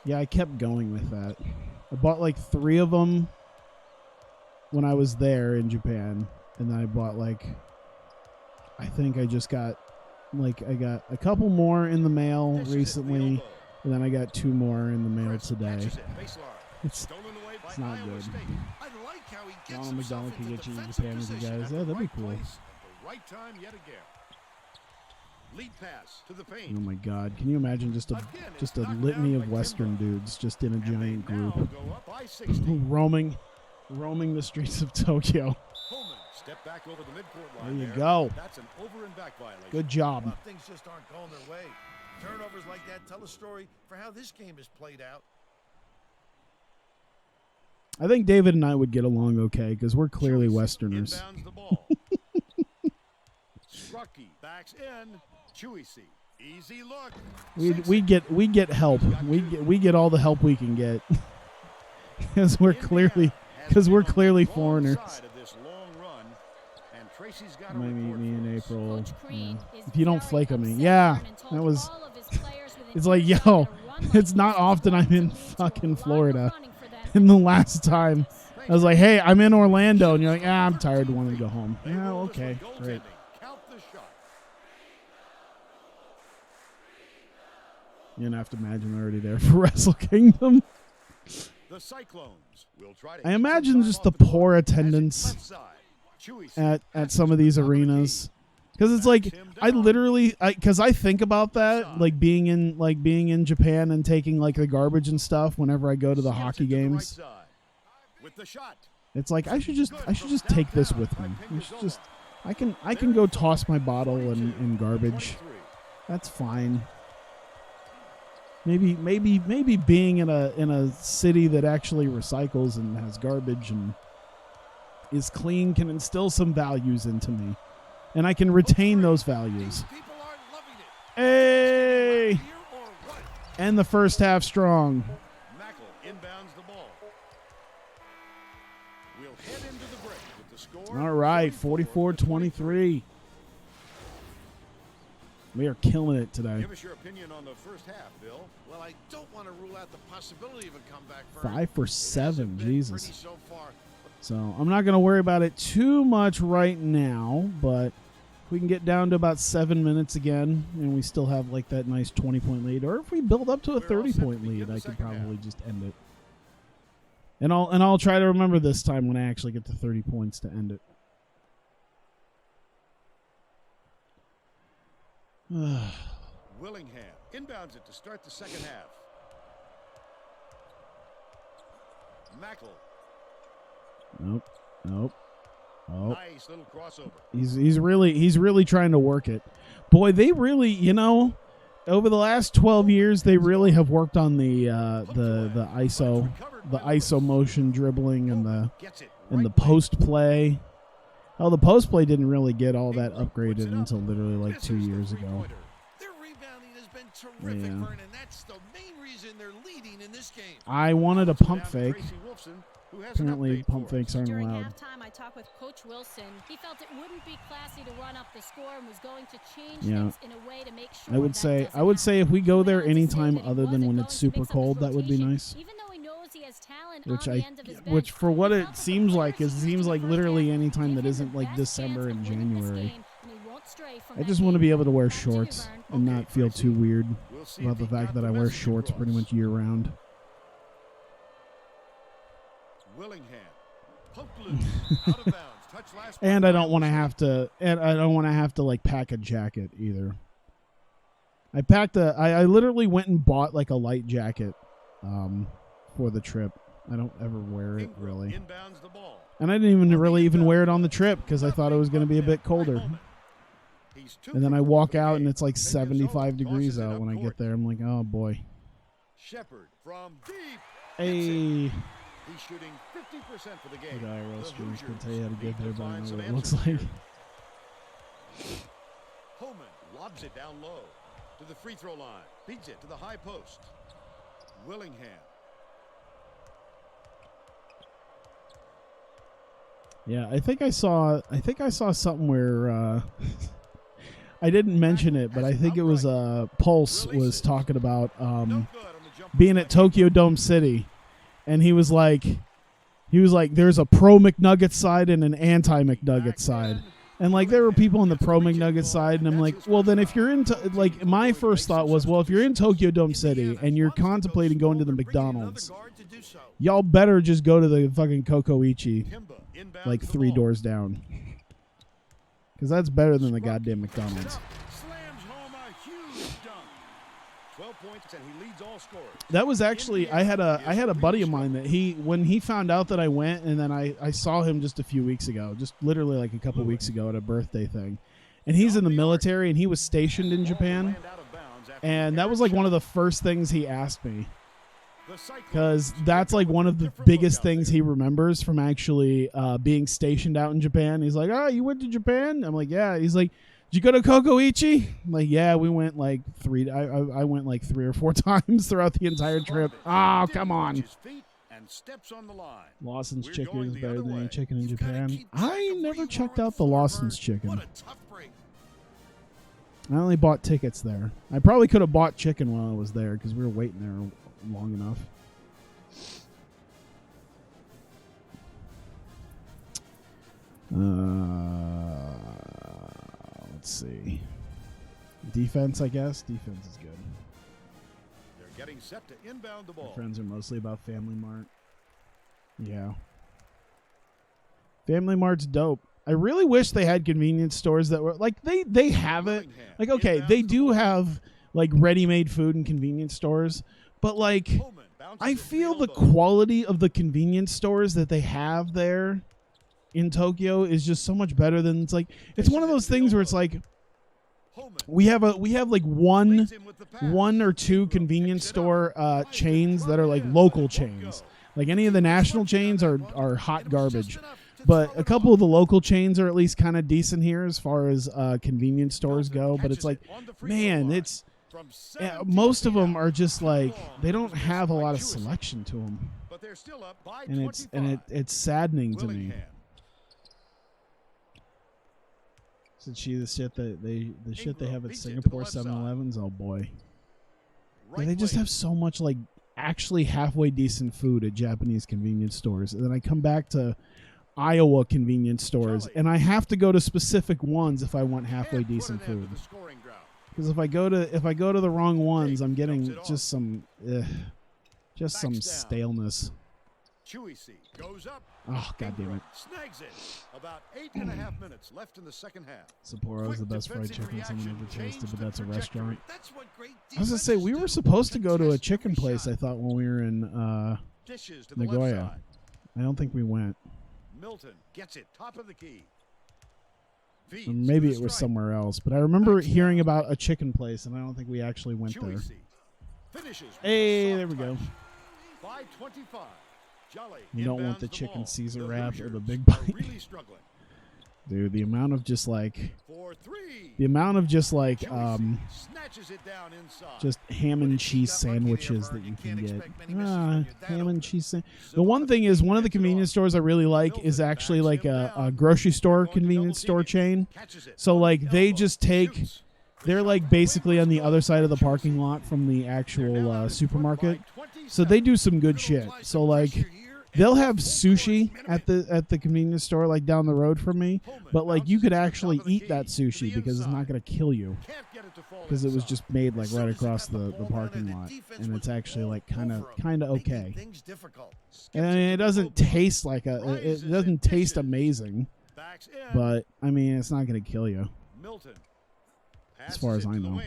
Yeah, I kept going with that. I bought like 3 of them when I was there in Japan, and then I bought like, I think I just got like, I got a couple more in the mail recently, and then I got 2 more in the mail today. It's not good. I like how he Ronald McDonald could get you to Japan with you guys. Yeah, that'd be cool. The right time yet again. Lead pass to the paint. Oh my God! Can you imagine just a litany of Western dudes just in a giant group, roaming the streets of Tokyo? Holman, step back over the midcourt There line. you go. That's an over and back violation. Good job. Well, things just aren't going their way. Turnovers like that tell a story for how this game is played out. I think David and I would get along okay because we're clearly Westerners. Inbounds the ball. Strucky backs in. Chewy C. Easy look. We get help. We get all the help we can get because we're clearly foreigners. Might meet me in April. Yeah. If you don't flake on me, yeah, that was. It's like, yo, it's not often I'm in fucking Florida. And the last time, I was like, hey, I'm in Orlando, and you're like, I'm tired, wanting to go home. Yeah, okay, great. You're going to have to imagine I'm already there for Wrestle Kingdom. The Cyclones will try to I imagine just the poor attendance at some of these arenas. Because it's like, I literally, because I think about that, like being in Japan and taking like the garbage and stuff whenever I go to the hockey games. It's like, I should just take this with me. I can go toss my bottle in garbage. That's fine. Maybe being in a city that actually recycles and has garbage and is clean can instill some values into me, and I can retain those values. Hey! And the first half strong. Inbounds the ball. We'll head into the break with the score. All right, 44-23. We are killing it today. Give us your opinion on the first half, Bill. Well, I don't want to rule out the possibility of a comeback. 5 for 7, Jesus. So I'm not going to worry about it too much right now, but if we can get down to about 7 minutes again, and we still have like that nice 20-point lead, or if we build up to a 30-point lead, I could probably just end it. And I'll try to remember this time when I actually get to 30 points to end it. Willingham inbounds it to start the second half. Mackle. Nope. Oh. Nice little crossover. He's really trying to work it. Boy, they really, over the last 12 years, they really have worked on the ISO motion dribbling and the post play. Oh, the post play didn't really get all that upgraded until literally like 2 years ago. Their rebounding has been terrific, Vernon. That's the main reason they're leading in this game. I wanted a pump fake. Apparently, pump fakes aren't During allowed. halftime, I talked with Coach Wilson. He felt it wouldn't be classy to run up the score and was going to change things in a way to make sure. I would say if we go there anytime other than when it's super cold, that would be nice. Even though he knows he has talent Which for what it seems like literally any time that isn't like December and January. I just want to be able to wear shorts and not feel too weird about the fact that I wear shorts pretty much year round. Willingham. Poked loose. Out of bounds. Touch last And I don't want to have to like pack a jacket either. I literally went and bought like a light jacket for the trip. I don't ever wear it really. Inbounds the ball. And I didn't even wear it on the trip because I thought it was going to be a bit colder. And then I walk out and it's like 75 degrees out when I get there. I'm like, oh boy. Shepard from deep. Hey. He's shooting 50% for the game. The IRL streams can tell you how to get there, but I know what it looks like. Holman lobs it down low to the free throw line. Beats it to the high post. Willingham. Yeah, I think I saw something where I didn't mention it, but I think it was Pulse was talking about being at Tokyo Dome City, and he was like, there's a pro McNugget side and an anti McNugget side. And like there were people on the Pro McNugget side, and I'm like, well, then if you're into like my first thought was, well, if you're in Tokyo Dome City and you're contemplating going to the McDonald's, y'all better just go to the fucking Kokoichi, like 3 doors down, because that's better than the goddamn McDonald's. Slams home a huge dunk. 12 points and he leads all scorers. That was actually I had a buddy of mine that when he found out that I went, and then I saw him just a few weeks ago, just literally like a couple weeks ago at a birthday thing, and he's in the military and he was stationed in Japan, and that was like one of the first things he asked me, because that's like one of the biggest things he remembers from actually being stationed out in Japan. He's like, oh, you went to Japan? I'm like, yeah. He's like, did you go to Kokoichi? I'm like, yeah, we went like I went like 3 or 4 times throughout the entire trip. Oh, come on. Lawson's chicken is better than any chicken in Japan. I never checked out the Lawson's chicken. I only bought tickets there. I probably could have bought chicken while I was there because we were waiting there long enough. Let's see. Defense, I guess. Defense is good. They're getting set to inbound the ball. My friends are mostly about Family Mart. Yeah. Family Mart's dope. I really wish they had convenience stores that were like they have it. Like, okay, they do have like ready-made food in convenience stores, but like I feel the quality of the convenience stores that they have there in Tokyo is just so much better than it's one of those things where it's like we have like one or two convenience store chains that are like local chains. Like any of the national chains are hot garbage. But a couple of the local chains are at least kind of decent here as far as convenience stores go. But it's like, man, it's most of them are just like they don't have a lot of selection to them, and it's saddening to me. Isn't she the shit that they have at Singapore 7-Elevens? Oh boy, yeah, they just have so much like actually halfway decent food at Japanese convenience stores, and then I come back to Iowa convenience stores, and I have to go to specific ones if I want halfway decent food. Because if I go to the wrong ones, I'm getting just some staleness. Oh, god damn it! Snags it. About 8.5 minutes left in the second half. Sapporo is the best fried chicken someone ever tasted, but that's a restaurant. I was gonna say we were supposed to go to a chicken place. I thought when we were in Nagoya. I don't think we went. Milton gets it top of the key. Or maybe it was somewhere else, but I remember hearing about a chicken place, and I don't think we actually went there. Hey, there we go. By 25. You don't want the chicken Caesar wrap or the big bite. Dude, the amount of just ham and cheese sandwiches that you can get. Ham and cheese The one thing is, one of the convenience stores I really like is actually like a grocery store convenience store chain. So like they're like basically on the other side of the parking lot from the actual supermarket. So they do some good shit. So like they'll have sushi at the convenience store like down the road from me, but like you could actually eat that sushi because it's not going to kill you, because it was just made like right across the parking lot, and it's actually like kind of okay. And it doesn't taste like it doesn't taste amazing, but I mean it's not going to kill you, as far as I know.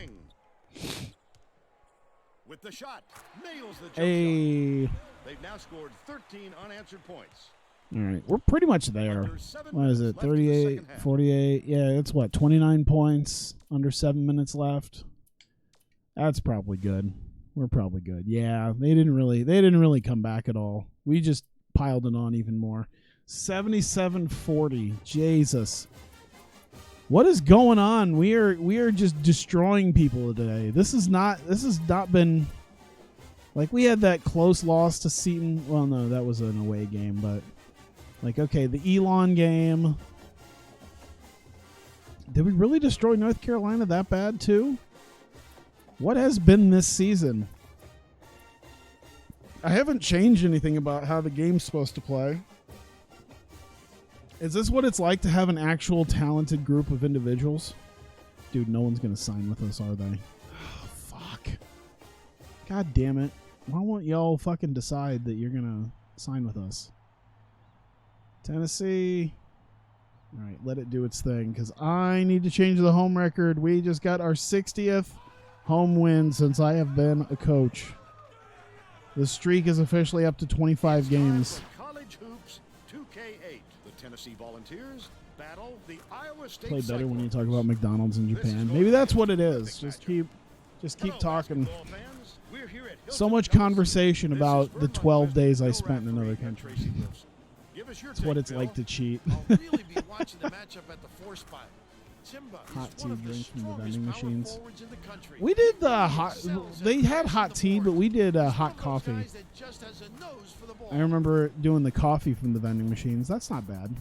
With the shot, nails the jump hey. shot. They've now scored 13 unanswered points. All right, we're pretty much there. What is it, 38, 48? Yeah, it's what, 29 points, under 7 minutes left. That's probably good. We're probably good. Yeah, they didn't really come back at all. We just piled it on even more. 77-40. Jesus. What is going on? We are just destroying people today. This has not been like, we had that close loss to Seton. Well, no, that was an away game, but like, okay, the Elon game. Did we really destroy North Carolina that bad too? What has been this season? I haven't changed anything about how the game's supposed to play. Is this what it's like to have an actual talented group of individuals? Dude, no one's going to sign with us, are they? Oh, fuck. God damn it. Why won't y'all fucking decide that you're going to sign with us? Tennessee. All right, let it do its thing because I need to change the home record. We just got our 60th home win since I have been a coach. The streak is officially up to 25 games. College hoops 2K8. The Tennessee Volunteers battle the Iowa State Play better when you Cyclones. talk about McDonald's in Japan. Maybe that's what it is. Just keep talking. We're here at So Hilton much Johnson. conversation This about is the Vermont 12 West days I Bill spent in another Raftery and country. Tracy Wilson. Give us your That's what take, it's like Bill. to cheat. I'll really be watching the matchup at the 4 spot. Timba Hot is one of tea the drinks from the strongest vending power machines. forwards in the country. We did the He hot. excels at They had passing hot the tea, but boards. we did He's one hot of those coffee. guys that just has a nose for the ball. I remember doing the coffee from the vending machines. That's not bad.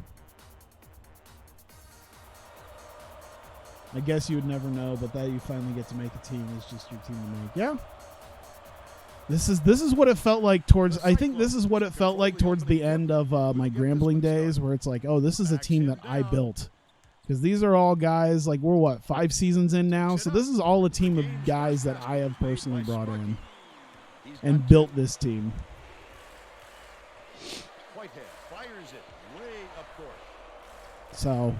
I guess you would never know, but that you finally get to make a team is just your team to make. Yeah. This is what it felt like towards. I think this is what it felt like towards the end of my Grambling days, where it's like, oh, this is a team that I built, because these are all guys like we're what 5 seasons in now, so this is all a team of guys that I have personally brought in and built this team. Whitehead fires it way up court. So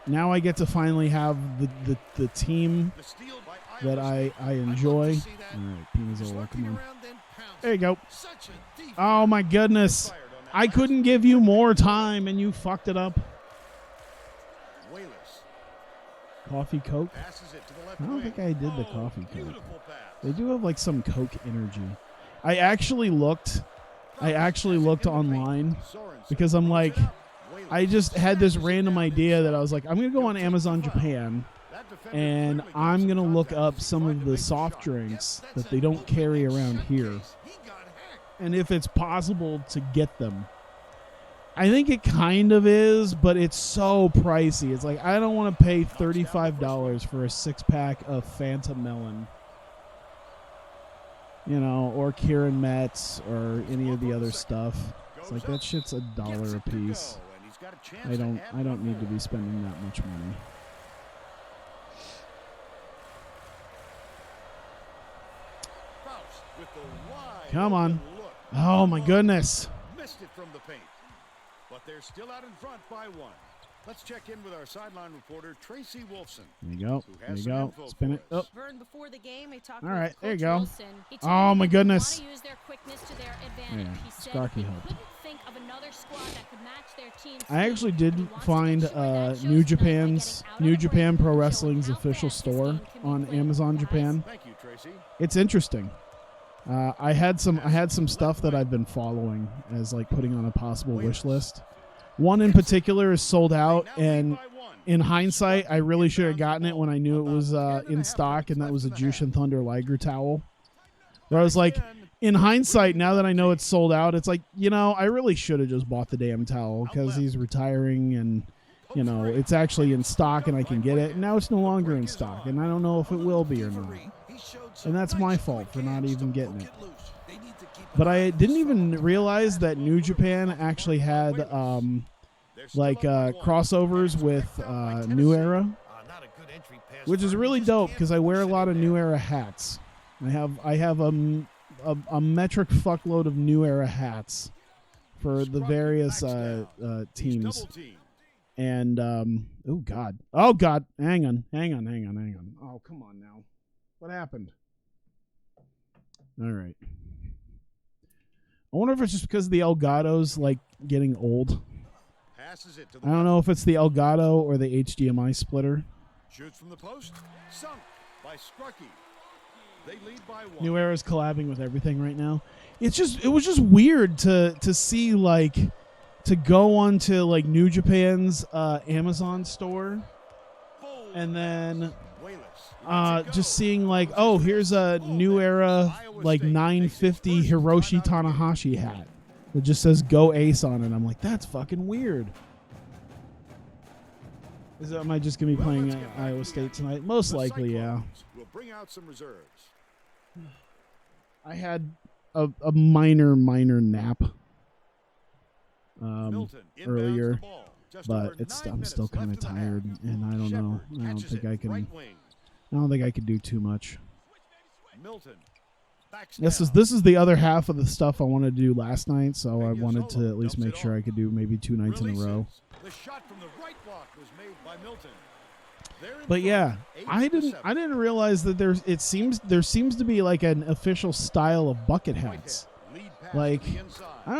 now I get to finally have the team The steal by that Iowa I State. enjoy. see that. All right, Pinazola, Lurking come on. around, then pouncing. There you go. Such a deep Oh my goodness. Fired on that I last couldn't give you more time and you fucked it up. Wallace Coffee Coke? passes it to the left I don't wing. think I did the Oh, coffee Coke. beautiful pass. They do have like some Coke energy. I actually looked online Sorensen because I'm throws like, it up. Wallace I just had this smashes it random down idea that inside. I was like, I'm going to go on Amazon Japan That defender and clearly got I'm some going to look contact. up some Tried of to the make the soft shot. drinks That's that they don't carry around here, He got hacked. and if it's possible to get them. I think it kind of is, but it's so pricey. It's like I don't want to pay $35 for a 6-pack of Fanta Melon, you know, or Kieran Metz or any of the other stuff. It's like that shit's $1 Gets a it to piece. go, and he's got a chance I don't to add one need to more. be spending that much money. Faust with the wide Come on. open look. Oh my goodness. Missed it from the paint. But they're still out in front by 1. Let's check in with our sideline reporter, Tracy Wolfson. There you go. Who There has you some go. info Spin for it. us. Oh. Vern, before the game, I talked All with right, there you Coach go. Wilson. He told Oh me my that they goodness. want to use their quickness to their advantage. Yeah, He said Starkey he helped. couldn't think of another squad that could match their team's I actually speed, did and he wants to find make sure that shows New tonight by getting Japan's out of New the Japan break Pro and Wrestling's showing how official fast this store game can be on played. Amazon Guys, Japan. Thank you, Tracy. It's interesting. I had some stuff that I've been following as like putting on a possible wish list. One in particular is sold out, and in hindsight, I really should have gotten it when I knew it was in stock, and that was a Jushin Thunder Liger towel. Where I was like, in hindsight, now that I know it's sold out, it's like, you know, I really should have just bought the damn towel because he's retiring and, you know, it's actually in stock and I can get it. And now it's no longer in stock, and I don't know if it will be or not. And that's my fault for not even getting it. But I didn't even realize that New Japan actually had crossovers with New Era, which is really dope because I wear a lot of New Era hats. I have a metric fuckload of New Era hats for the various teams. And oh god, hang on. Oh, come on now, what happened? All right. I wonder if it's just because the Elgato's like getting old. Passes it to the I don't know if it's the Elgato or the HDMI splitter. Shoots from the post. Sunk by Strucky. They lead by 1. New Era's collabing with everything right now. It was just weird to see like to go onto like New Japan's Amazon store and then just seeing like, oh, here's a New Era like 950 Hiroshi Tanahashi hat that just says Go Ace on it. I'm like, that's fucking weird. Am I just gonna be playing Iowa State tonight? Most likely, yeah. We'll bring out some reserves. I had a minor nap Milton inbounds earlier. the ball. Just over but it's 9 I'm still minutes kind of left in the tired, half. and I don't know. Shepard I don't catches think it, I can. right wing. I don't think I could do too much. Milton backs This down. is the other half of the stuff I wanted to do last night, so I wanted to Pignazzola at least dumps make it sure off. I could do maybe 2 nights in a row. Releases. The shot from the right block was made by Milton. They're in But front, yeah, 8-7. I didn't realize that there seems to be like an official style of bucket hats. Lead pass Like, to the inside. I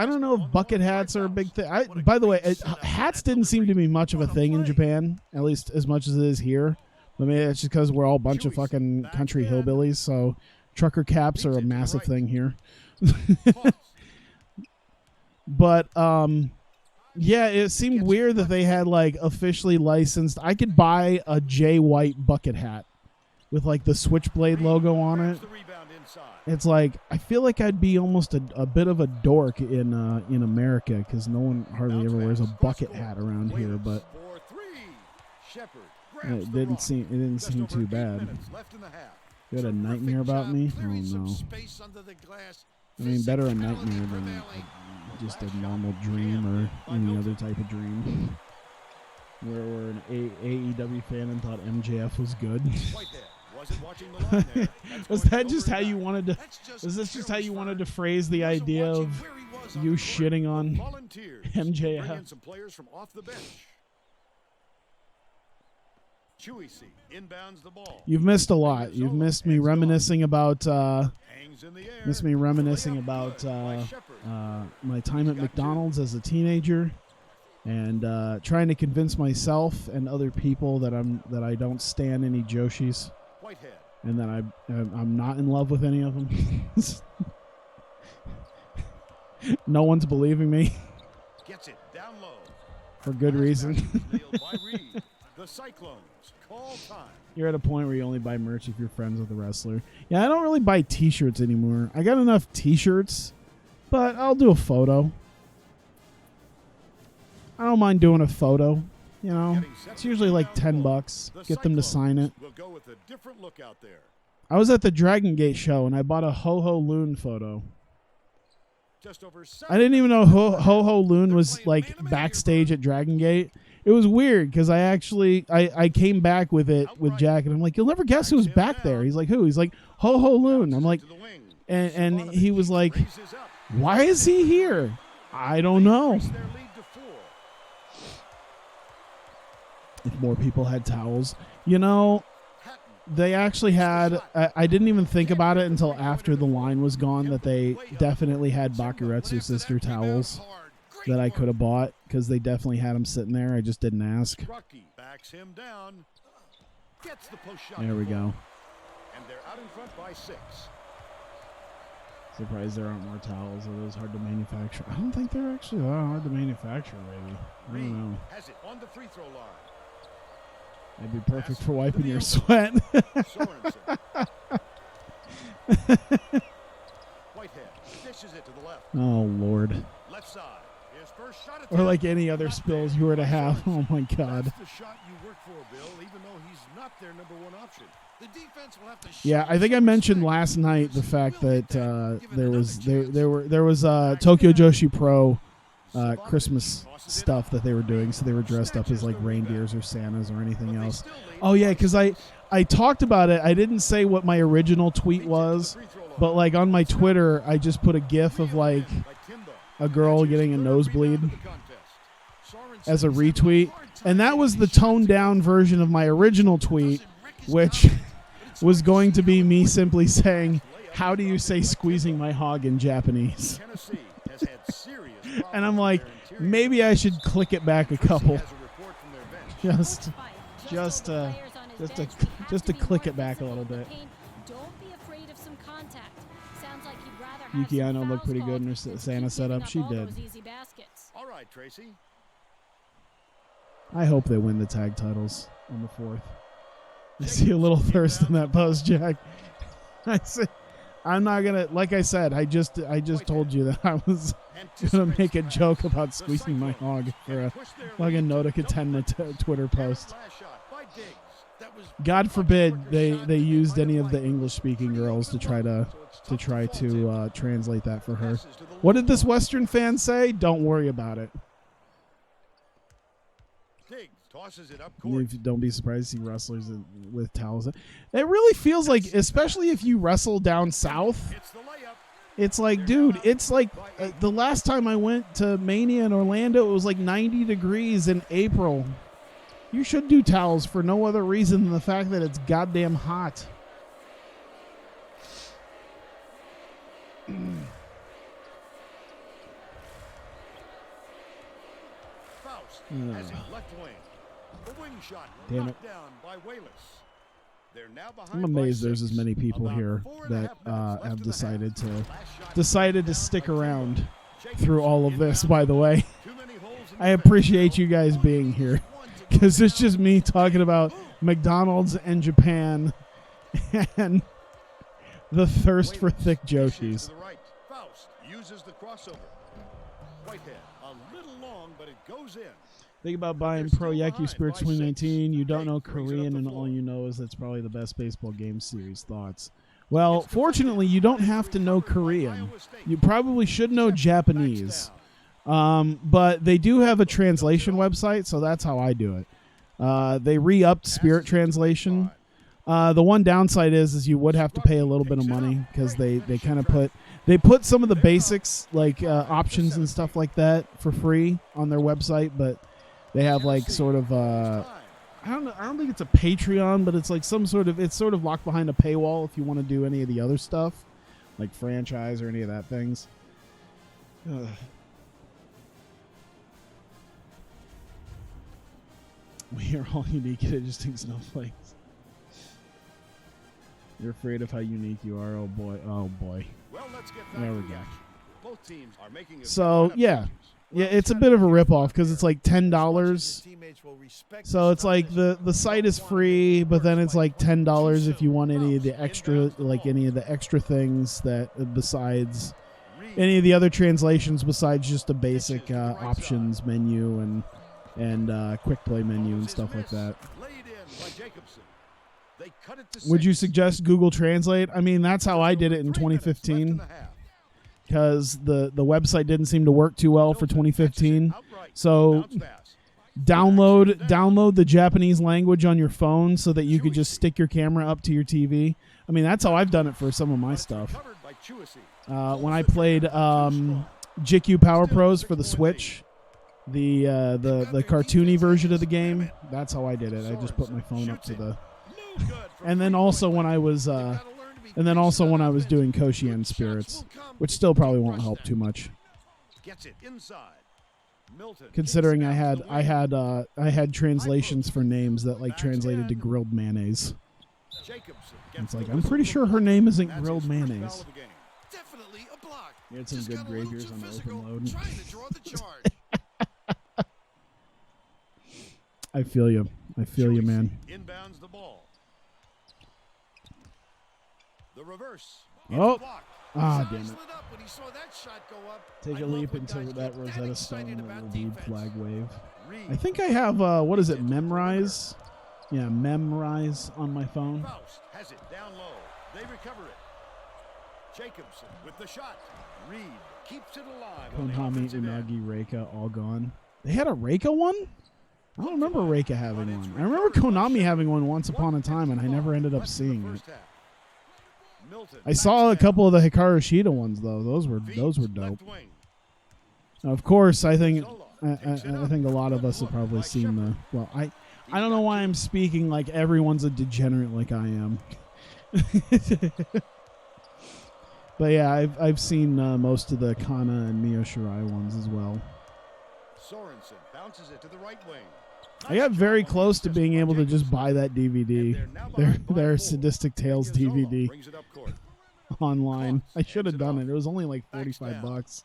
don't know if bucket hats are a big thing. By the way, hats didn't seem to be much of a thing in Japan, at least as much as it is here. I mean, it's just because we're all a bunch of fucking country hillbillies, so trucker caps are a massive thing here. But yeah, it seemed weird that they had like officially licensed. I could buy a Jay White bucket hat with like the Switchblade logo on it. Grabs the rebound inside. It's like I feel like I'd be almost a bit of a dork in America because no one hardly ever wears a bucket hat around here. But For three. Shepard grabs it the didn't rock. seem Just too over 8 bad. minutes left in the half. You had a Terrific nightmare about job me? Oh clearing some no! space under the glass. I mean, better a nightmare Physicality than prevailing. just a normal dream or any other type of dream. Where we're an AEW fan and thought MJF was good. Whitehead wasn't watching the line there. That's Was going that to just how overtime. you wanted to? That's just Was this just how careless you foul. wanted to phrase the Wasn't idea watching of where he was on you the court. shitting on Volunteers MJF? bring in some players from off the bench. Chewy C inbounds the ball. You've missed a lot. You've missed me reminiscing about Hangs in the air. By Shepard. my time at McDonald's as a teenager, and trying to convince myself and other people that I don't stand any Joshis, Whitehead. and that I'm not in love with any of them. No one's believing me Gets it down low. for good reason. Nailed by Reed. The Cyclones call time. You're at a point where you only buy merch if you're friends with the wrestler. Yeah, I don't really buy T-shirts anymore. I got enough T-shirts, but I'll do a photo. I don't mind doing a photo. You know, it's usually like $10. The Get them to sign it. Cyclones will go with a different look out there. I was at the Dragon Gate show and I bought a Ho Ho Loon photo. Just over I didn't even know Ho Ho Loon was like backstage at Dragon Gate. It was weird because I came back with it with Jack and I'm like, you'll never guess who was back there. He's like, who? He's like, Ho Ho Loon. I'm like, to the wing. and he was like, Raises up. why is he here? I don't know. Increase their lead to 4. If more people had towels, you know, Hatton they actually had. I didn't even think about it until after the line was gone that they definitely had Bakuretsu sister towels that I could have bought because they definitely had them sitting there. I just didn't ask. Rucky backs him down. Gets the post shot. There we go. And they're out in front by 6. Surprised there aren't more towels. Are those hard to manufacture? I don't think they're actually that hard to manufacture, maybe. I Reed don't know. has it on the free throw line. That'd be perfect for wiping your sweat. Sorensen. Whitehead dishes it to the left. Oh, Lord. Left side. His first shot at Or like any other spills you were to have. Oh, my God. That's the shot you work for, Bill, even though he's not their number one option. The defense will have to Yeah, show I think I some mentioned respect last night the because fact we'll that hit that, given there another was chance. there was Tokyo Joshi Pro Christmas stuff that they were doing, so they were dressed up as like reindeers or Santas or anything else. Oh yeah, because I talked about it. I didn't say what my original tweet was, but like on my Twitter, I just put a GIF of like a girl getting a nosebleed as a retweet, and that was the toned down version of my original tweet, which was going to be me simply saying, "How do you say squeezing my hog in Japanese?" Tennessee has had serious problems And I'm with like, their interior. maybe I should click it back a couple, Has a report from their bench. just to click it back a little bit. Don't be afraid of some contact. Sounds like you'd rather have Yuki some Aino looked fouls pretty good in her called than Santa keep setup. giving She up all did. those easy baskets. All right, Tracy. I hope they win the tag titles on the 4th. I see a little thirst in that post, Jack. I'm not gonna. Like I said, I just told you that I was gonna make a joke about squeezing my hog for a fucking Notica 10 Twitter post. God forbid they used any of the English-speaking girls to try to translate that for her. What did this Western fan say? Don't worry about it. Tosses it up court. Don't be surprised to see wrestlers with towels. It really feels like, especially if you wrestle down south, It's the layup. it's like, dude, it's like the last time I went to Mania in Orlando, it was like 90 degrees in April. You should do towels for no other reason than the fact that it's goddamn hot. Faust has his left wing. The wing shot Damn it. knocked down by Wallace. They're now behind I'm by amazed there's 6. as many people About here 4.5 that minutes left have in the decided half. to Last shot to down stick by around Jacobson. through all of this. Inbound. By the way, Too many holes in I the appreciate fence. you guys being here because it's just me talking about McDonald's and Japan and the thirst for thick Wallace Joshis. to the right. Faust uses the crossover. Whitehead a little long, but it goes in. Think about buying They're Pro still Yaku behind Spirits by 2019. You don't Jake know brings it up Korean, the and floor. all you know is that's probably the best baseball game series. Thoughts? Well, fortunately, you don't have to know Korean. You probably should know Japanese. But they do have a translation website, so that's how I do it. They re-upped Spirit Translation. The one downside is you would have to pay a little bit of money because they kind of put some of the basics like options and stuff like that for free on their website, but they have like sort of I don't think it's a Patreon, but it's like it's sort of locked behind a paywall if you want to do any of the other stuff like franchise or any of that things. Ugh. We are all unique and interesting snowflakes. You're afraid of how unique you are. Oh boy. Oh boy. Well, let's get back There to we the go. action. Both teams are making a So, few yeah. lineup changes. Yeah, it's a bit of a ripoff because it's like $10. So it's like the site is free, but then it's like $10 if you want any of the extra things that besides any of the other translations besides just the basic options menu and quick play menu and stuff like that. Laid in by Jacobson. They cut it to Would 6. you suggest Google Translate? I mean, that's how I did it in 3 minutes left in 2015 the half. because the website didn't seem to work too well for 2015. So download the Japanese language on your phone so that you could just stick your camera up to your TV. I mean, that's how I've done it for some of my stuff. When I played GQ Power Pros for the Switch, the cartoony version of the game, that's how I did it. I just put my phone up to the. And then also when I was doing Koshien Spirits, which still probably won't help too much, Gets it inside. Milton considering I had translations for names that like translated to grilled mayonnaise. It's like I'm pretty sure her name isn't grilled mayonnaise. Definitely a block. We had some Just good got a little graviers too on the physical, open load. trying to draw the charge. I feel you. I feel you, man. Inbounds the ball. The reverse. Oh. Blocked. Ah, His damn eyes it. lit up when he saw that shot go up. Take a I love leap when into guys that get Rosetta excited Stone and about the lead defense. flag wave. Reed. I think I have, what is it, Memrise? Yeah, Memrise on my phone. Faust has it down low. They recover it. Jacobson with the shot. Reed keeps it alive. on the Konami, offensive end. Unagi, Reika, all gone. They had a Reika one? I don't remember Reika having one. I remember Konami having one once upon a time, and I never ended up seeing it. I saw a couple of the Hikaru Shida ones though. Those were dope. Of course, I think a lot of us have probably seen the. Well, I don't know why I'm speaking like everyone's a degenerate like I am. But yeah, I've seen most of the Kana and Mio Shirai ones as well. Sorensen bounces it to the right wing. I got very close to being able to just buy that DVD, their Sadistic Tales DVD online. I should have done it. It was only like $45.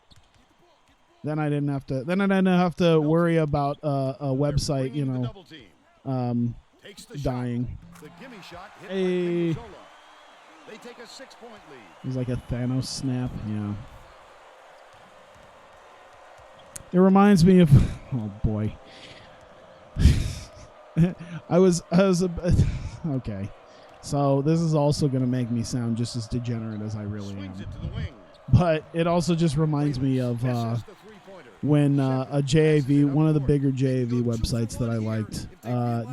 Then I didn't have to. Then I didn't have to worry about a website, dying. Hey. They take a 6-point lead. It was like a Thanos snap. Yeah. It reminds me of. Oh boy. I was okay. So this is also going to make me sound just as degenerate as I really am. Swings it to the wing. But it also just reminds me of when a JAV, one of the bigger JAV websites that I liked,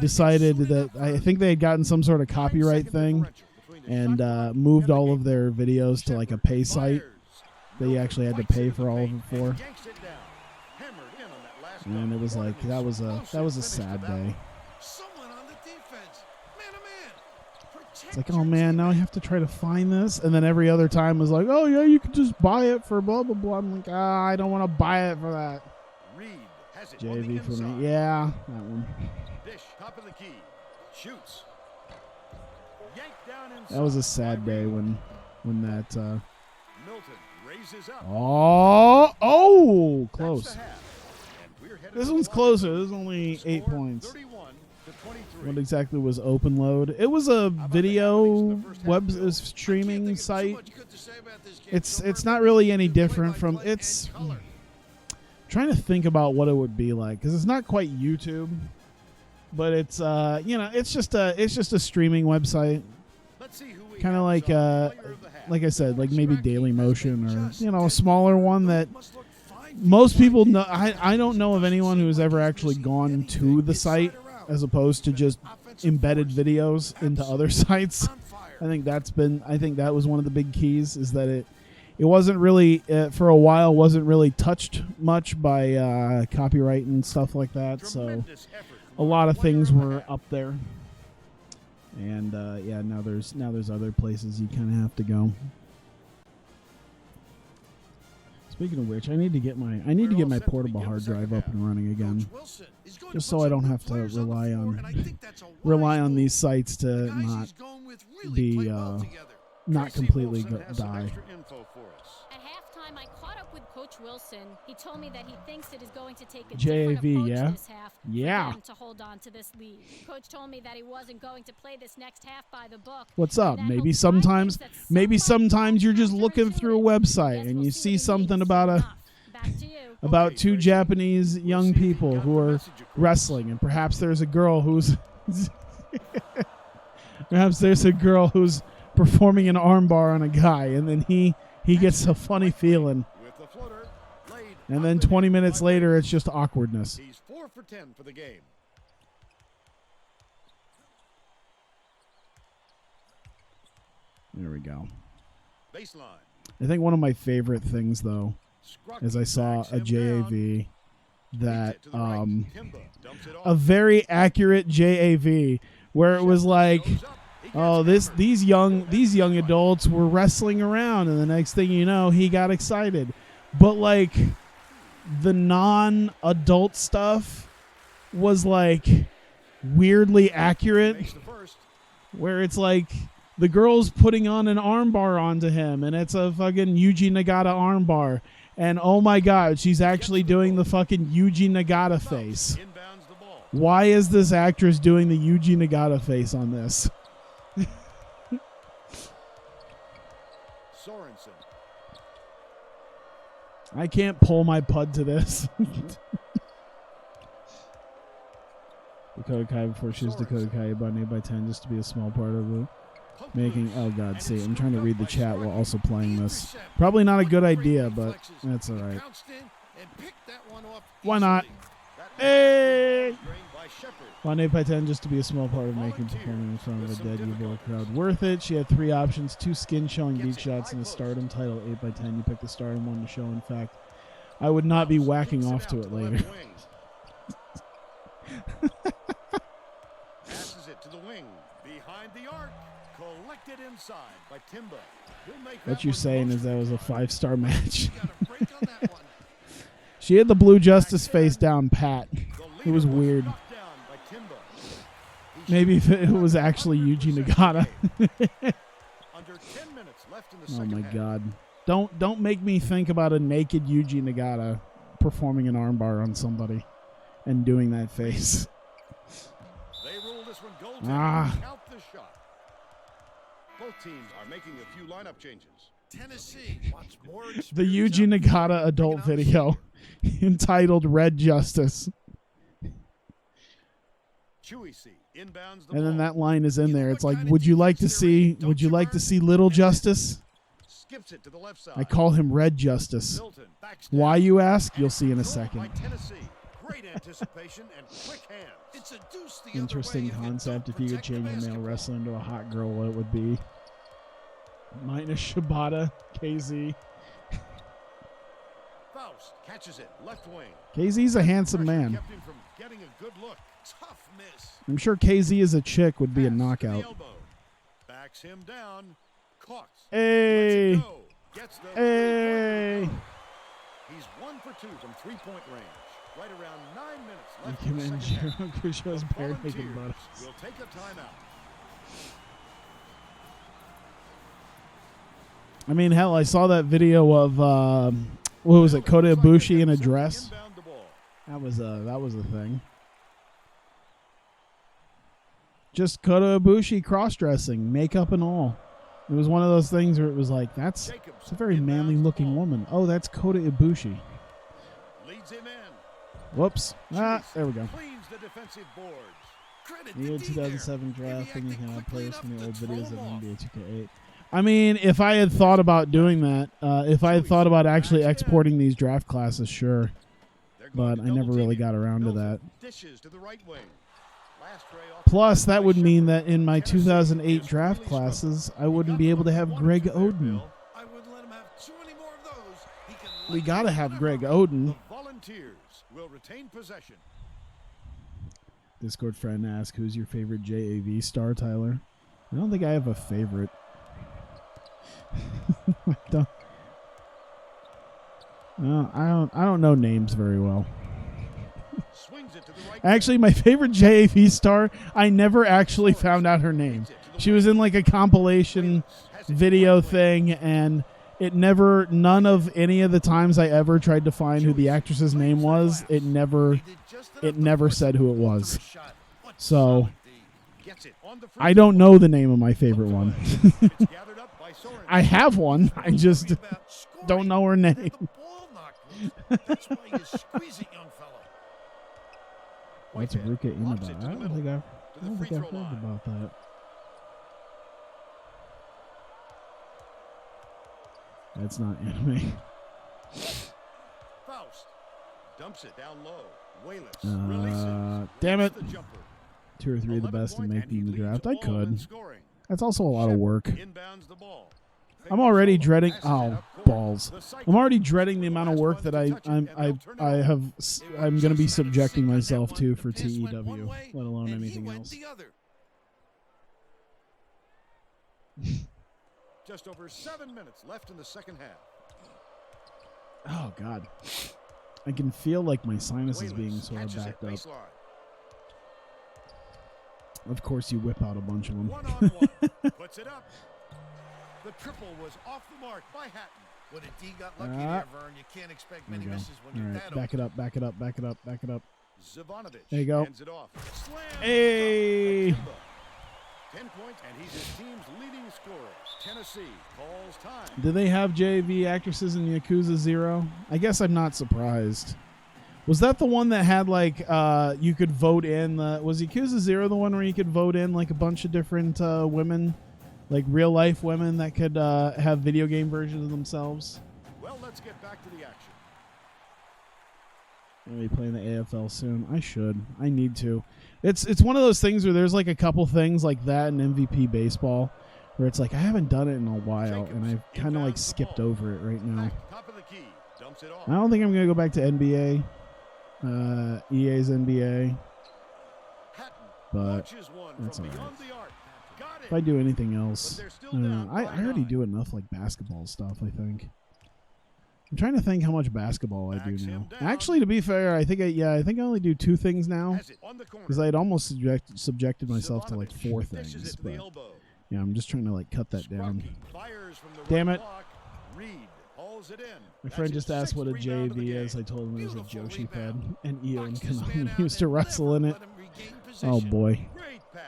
decided that I think they had gotten some sort of copyright thing and moved all of their videos to like a pay site that you actually had to pay for all of it for. And it was like that was a sad day. It's like, oh man, now I have to try to find this, and then every other time was like, oh yeah, you could just buy it for blah blah blah. I'm like, I don't want to buy it for that. JV for me, yeah, that one. Dish, top of the key, shoots. Yanked down inside. That was a sad day when that. Milton raises up. Oh, close. This one's closer. This is only 8 points. What exactly was open load? It was a video web streaming site. It's not really any different from it's. Trying to think about what it would be like because it's not quite YouTube, but it's it's just a streaming website. Kind of like I said, like maybe Daily Motion or a smaller one that most people know. I don't know of anyone who's ever actually gone to the site as opposed to just embedded videos into other sites. I think that was one of the big keys is that it wasn't really for a while wasn't really touched much by copyright and stuff like that. So a lot of things were up there. And now there's other places you kind of have to go. Speaking of which, I need to get my portable hard drive up and running again, just so I don't have to rely on these sites to not be not completely die. At halftime, I caught up with Coach Wilson. He told me that he thinks it is going to take a JAV, different approach yeah? this half Yeah. for them to hold on to this lead. Coach told me that he wasn't going to play this next half by the book. What's up? And that Maybe he'll sometimes find things that maybe somebody sometimes you're just after looking doing through a it. website Guess and we'll you see see what he something thinks. about Back to you. about two Japanese young people who are wrestling, and perhaps there's a girl who's performing an armbar on a guy, and then he gets a funny feeling, and then 20 minutes later it's just awkwardness. He's 4 for 10 for the game. There we go. Baseline. I think one of my favorite things though is I saw a JAV that a very accurate JAV where it was like, oh, these young adults were wrestling around, and the next thing you know, he got excited. But like the non-adult stuff was like weirdly accurate, where it's like the girl's putting on an armbar onto him, and it's a fucking Yuji Nagata armbar. And oh my god, she's actually doing the fucking Yuji Nagata face. Why is this actress doing the Yuji Nagata face on this? Sorensen. I can't pull my pud to this. Dakota Kai before she was Dakota Kai about 8x10 just to be a small part of it. Making, oh god, see, I'm trying to read the chat while also playing this. Probably not a good idea, but that's alright. Why not? Hey! On 8x10 just to be a small part of making performing in front of a dead evil crowd. Worth it. She had 3 options, 2 skin showing beat shots, and a Stardom title 8x10. You picked the Stardom one to show. In fact, I would not be whacking off to it later. Passes it to the wing. Behind the arc. Collected inside by Timba. What you're saying is that was a 5-star match. She had the Blue Justice face down pat. It was weird. Maybe if it was actually Yuji Nagata. Oh my god. Don't make me think about a naked Yuji Nagata performing an armbar on somebody and doing that face. Out the shot. Both teams are making a few lineup changes. Tennessee wants more The Yuji Nagata adult video entitled Red Justice. And then that line is in there. It's like, would you like to see Little Justice? skips it to the left side. I call him Red Justice. Milton backs Why, down. you ask? You'll And see in a control by second. Tennessee. Great anticipation and quick hands. It's a deuce the Interesting other way concept. if If you could don't change a protect the male basketball. wrestler into a hot girl, what it would be. Minus Shibata, KZ. Faust catches it, left wing. KZ's a handsome Pressure man. kept him from getting a good look. Tough miss. I'm sure KZ as a chick would be a Pass to the knockout. elbow. Backs him down. Caught. Hey! Lets it go. Gets the Hey! He's 1 for 2 from three-point range. Right around 9 minutes Look left him in the in second half. Jiro Kusho's The bare naked Volunteers buttocks. will take a timeout. I mean, hell, I saw that video of what was it, Kota Ibushi in a dress. Inbound the ball. That was a thing. Just Kota Ibushi cross-dressing, makeup and all. It was one of those things where it was like, that's a very manly-looking woman. Oh, that's Kota Ibushi. Leads him in. Whoops. Ah, there we go. Cleans the defensive boards. Credit The the year D there. 2007 draft, Maybe thinking acting can add quickly players from the enough old to videos throw of 'em off. NBA 2K8. I mean, if I had thought about doing that, if I had thought about actually exporting these draft classes, sure. They're going But to I never double really team him. got around to Milton that. Dishes to the right wing. Last tray off Plus, the that by would mean Shepard. that in my Tennessee 2008 is draft really classes, struggling. I He wouldn't got be able to what he have wanted Greg to there, Oden. Bill. I wouldn't let him have too many more of those. He can We let gotta you have do Greg whatever. Oden. The Volunteers will retain possession. Discord friend asked, "Who's your favorite JAV star, Tyler?" I don't think I have a favorite. I don't know names very well. Swings it to the right Actually, my favorite JAV star, I never actually found out her name. She was in like a compilation video thing, and none of any of the times I ever tried to find who the actress's name was, it never said who it was. So Gets it on the free I don't know the name of my favorite one. It's gathered up by Soren. I have one. I just don't know her name. The ball knocked loose. That's why you squeeze it, young fella. What's Whitehead Ruka in lobs about? it to I the don't middle, think to I've the free heard throw line. about that. That's not anime. Faust dumps it down low. Wayless releases. Damn it. The jumper. 2 or 3 of the 11 best in point, and making he the leads draft. I all in could. scoring. That's also a lot of work. Inbounds the ball. I'm already Fingers dreading. passes it Oh, up court. balls! The cycle. I'm already dreading the amount of Last work one that to touch it, and they'll turn it over. I'm going to be Just let him subjecting sink on that myself one. to The for pass went TEW, one way, let alone and he anything went else. the other. Just over 7 minutes left in the second half. Oh God, I can feel like my sinus is being Wayless sort of catches it backed up. baseline. Of course, you whip out a bunch of them. One-on-one. Puts it up. The triple was off the mark by Hatton. When a D got lucky there, Vern, you can't expect There many we go. misses when All you're right, that back it up, back it up, back it up, back it up. Zivanovic There you go. hands it off. Slam Hey. dunk by Kimba. 10 points, and he's his team's leading scorer. Tennessee calls time. Do they have JV actresses in Yakuza 0? I guess I'm not surprised. Was that the one that had like you could vote in? Was Yakuza 0 the one where you could vote in like a bunch of different women, like real life women that could have video game versions of themselves? Well, let's get back to the action. I'll be playing the AFL soon. I should. I need to. It's one of those things where there's like a couple things like that in MVP baseball where it's like I haven't done it in a while and I've kind of like skipped over it right now. Back top of the key. Dumps it off. I don't think I'm gonna go back to NBA, EA's NBA, Hatton but launches one that's from all right. beyond the arc. Got it. if I do anything else, But they're still I don't down know. I by already 9. do enough like basketball stuff. I think. I'm trying to think how much basketball I do Backs now. him down. Actually, to be fair, I think I only do 2 things now Has it on the corner. because I had almost subjected myself to like Zivanovic 4 dishes things, it to but the elbow. yeah, I'm just trying to like cut that down. Sprunky fires from the Damn right it. block. Reed hauls it in. My That's friend his just asked what a 6th rebound of the JV is. game. I told him it was a Beautiful Joshi fed, rebound. and Io and Boxed his man Konami out used to and wrestle never in it. let him regain Oh position. boy. Great pass.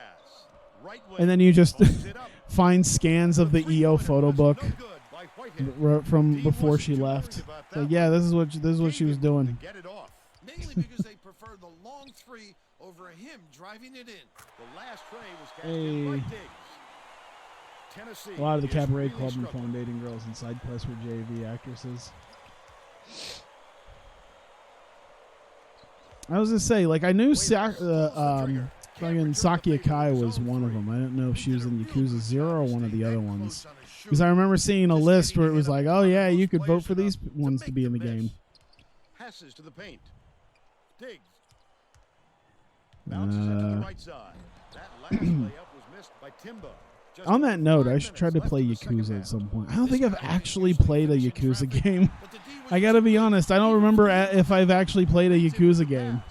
Right wing. And then you just Holds it up. find scans of the EO photo book No good by Whitehead. from D before wasn't she too left. worried about So that yeah, one. this is what she was Gave him doing. to get it off. Mainly because they prefer the long three over him driving it in. The last tray was cashed in by Hey. Diggs. Tennessee. A lot of the is cabaret really club and struggling. phone dating girls and side quests were JV actresses. I was gonna say, like, I knew fucking Saki Akai was one of them. I didn't know if she was in Yakuza 0 or one of the other ones. Because I remember seeing a list where it was like, oh yeah, you could vote for these ones to be in the game. Passes to the paint. Diggs. Bounces it to the right side. That last layup was missed by Timbo. Just On that under note, 5 I should try to minutes play left in the second Yakuza half. at some point. I don't think I've actually played a Yakuza game. I gotta be honest, I don't remember if I've actually played a Yakuza game.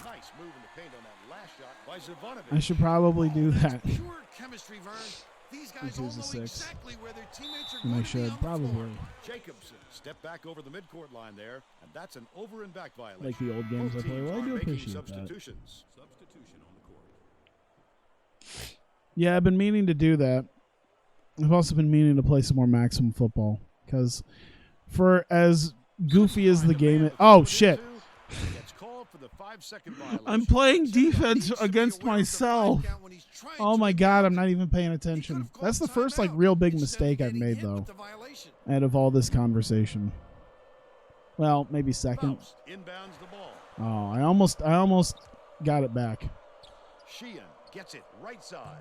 Nice move in the paint on that last shot by Zivanovic. I should probably do that. Pure chemistry, Vern. These guys all Yakuza know 6. exactly where their teammates are And going I to be should, on the floor. probably. Jacobson stepped back over the midcourt line there, and that's an over and back violation. Like the old games I Both play. teams Well, I are do making appreciate that. substitutions. Yeah, I've been meaning to do that. I've also been meaning to play some more Maximum Football. Because for as goofy as the game is... Oh, shit. Gets called for the 5-second violation. I'm playing defense against myself. Oh my god, I'm not even paying attention. That's the first like real big mistake I've made though out of all this conversation. Well, maybe second. Faust inbounds the ball. Oh, I almost got it back. Sheehan gets it right side.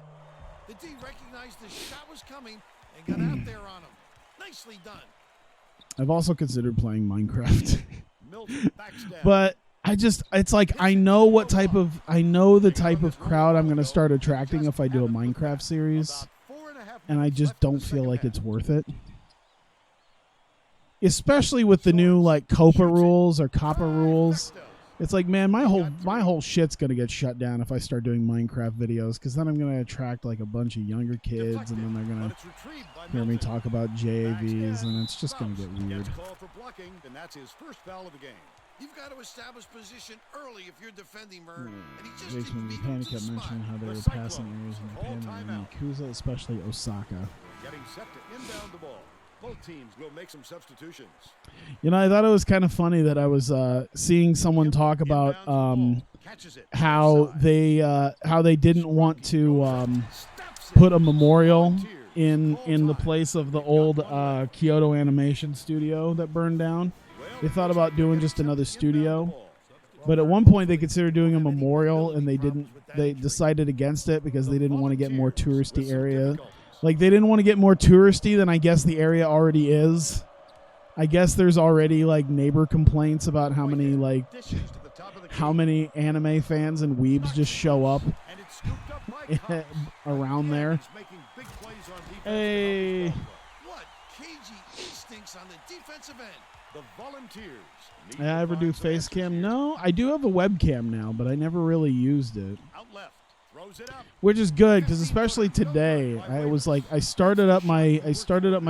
The D recognized the shot was coming and got out there on him. Nicely done. I've also considered playing Minecraft. Milton backs down. But it's like I know the type of crowd I'm going to start attracting if I do a Minecraft series, About 4.5 and I minutes just left in don't the feel second like half. it's worth it. Especially with the new like COPA rules or COPPA rules. It's like, man, my whole shit's going to get shut down if I start doing Minecraft videos, because then I'm going to attract like a bunch of younger kids, and then they're going But to it's retrieved by hear me Milton. talk about JAVs, and it's just going to Faust get weird. gets called for blocking, and that's his first foul of the game. You've got to establish position early if you're defending Murr. And he just Jason didn't beat Japan him to kept the spot. mentioning how they The were Cyclones passing areas in call Japan and timeout. Yakuza, especially Osaka. Getting set to inbound the ball. Both teams will make some substitutions. You know, I thought it was kind of funny that I was seeing someone talk about Inbounds the ball. Catches it. how Left side. they didn't want to Stops it. put a memorial Volunteers. in the Call place time. of the We've got old 1 left. Kyoto Animation Studio that burned down. Well, They thought about doing just set to another inbound the studio, ball. but at one point they considered doing a memorial, and they decided against it because they didn't want to get more touristy area. Like, they didn't want to get more touristy than I guess the area already is. I guess there's already like neighbor complaints about how many anime fans and weebs just show up And it's scooped up by Cox. around there. He's making big plays on defense. Hey. What cagey instincts on the defensive end. The Volunteers. need I to ever do find some face answers cam? here. No, I do have a webcam now, but I never really used it. Out left. Throws it up. Which is good because especially today, I started up my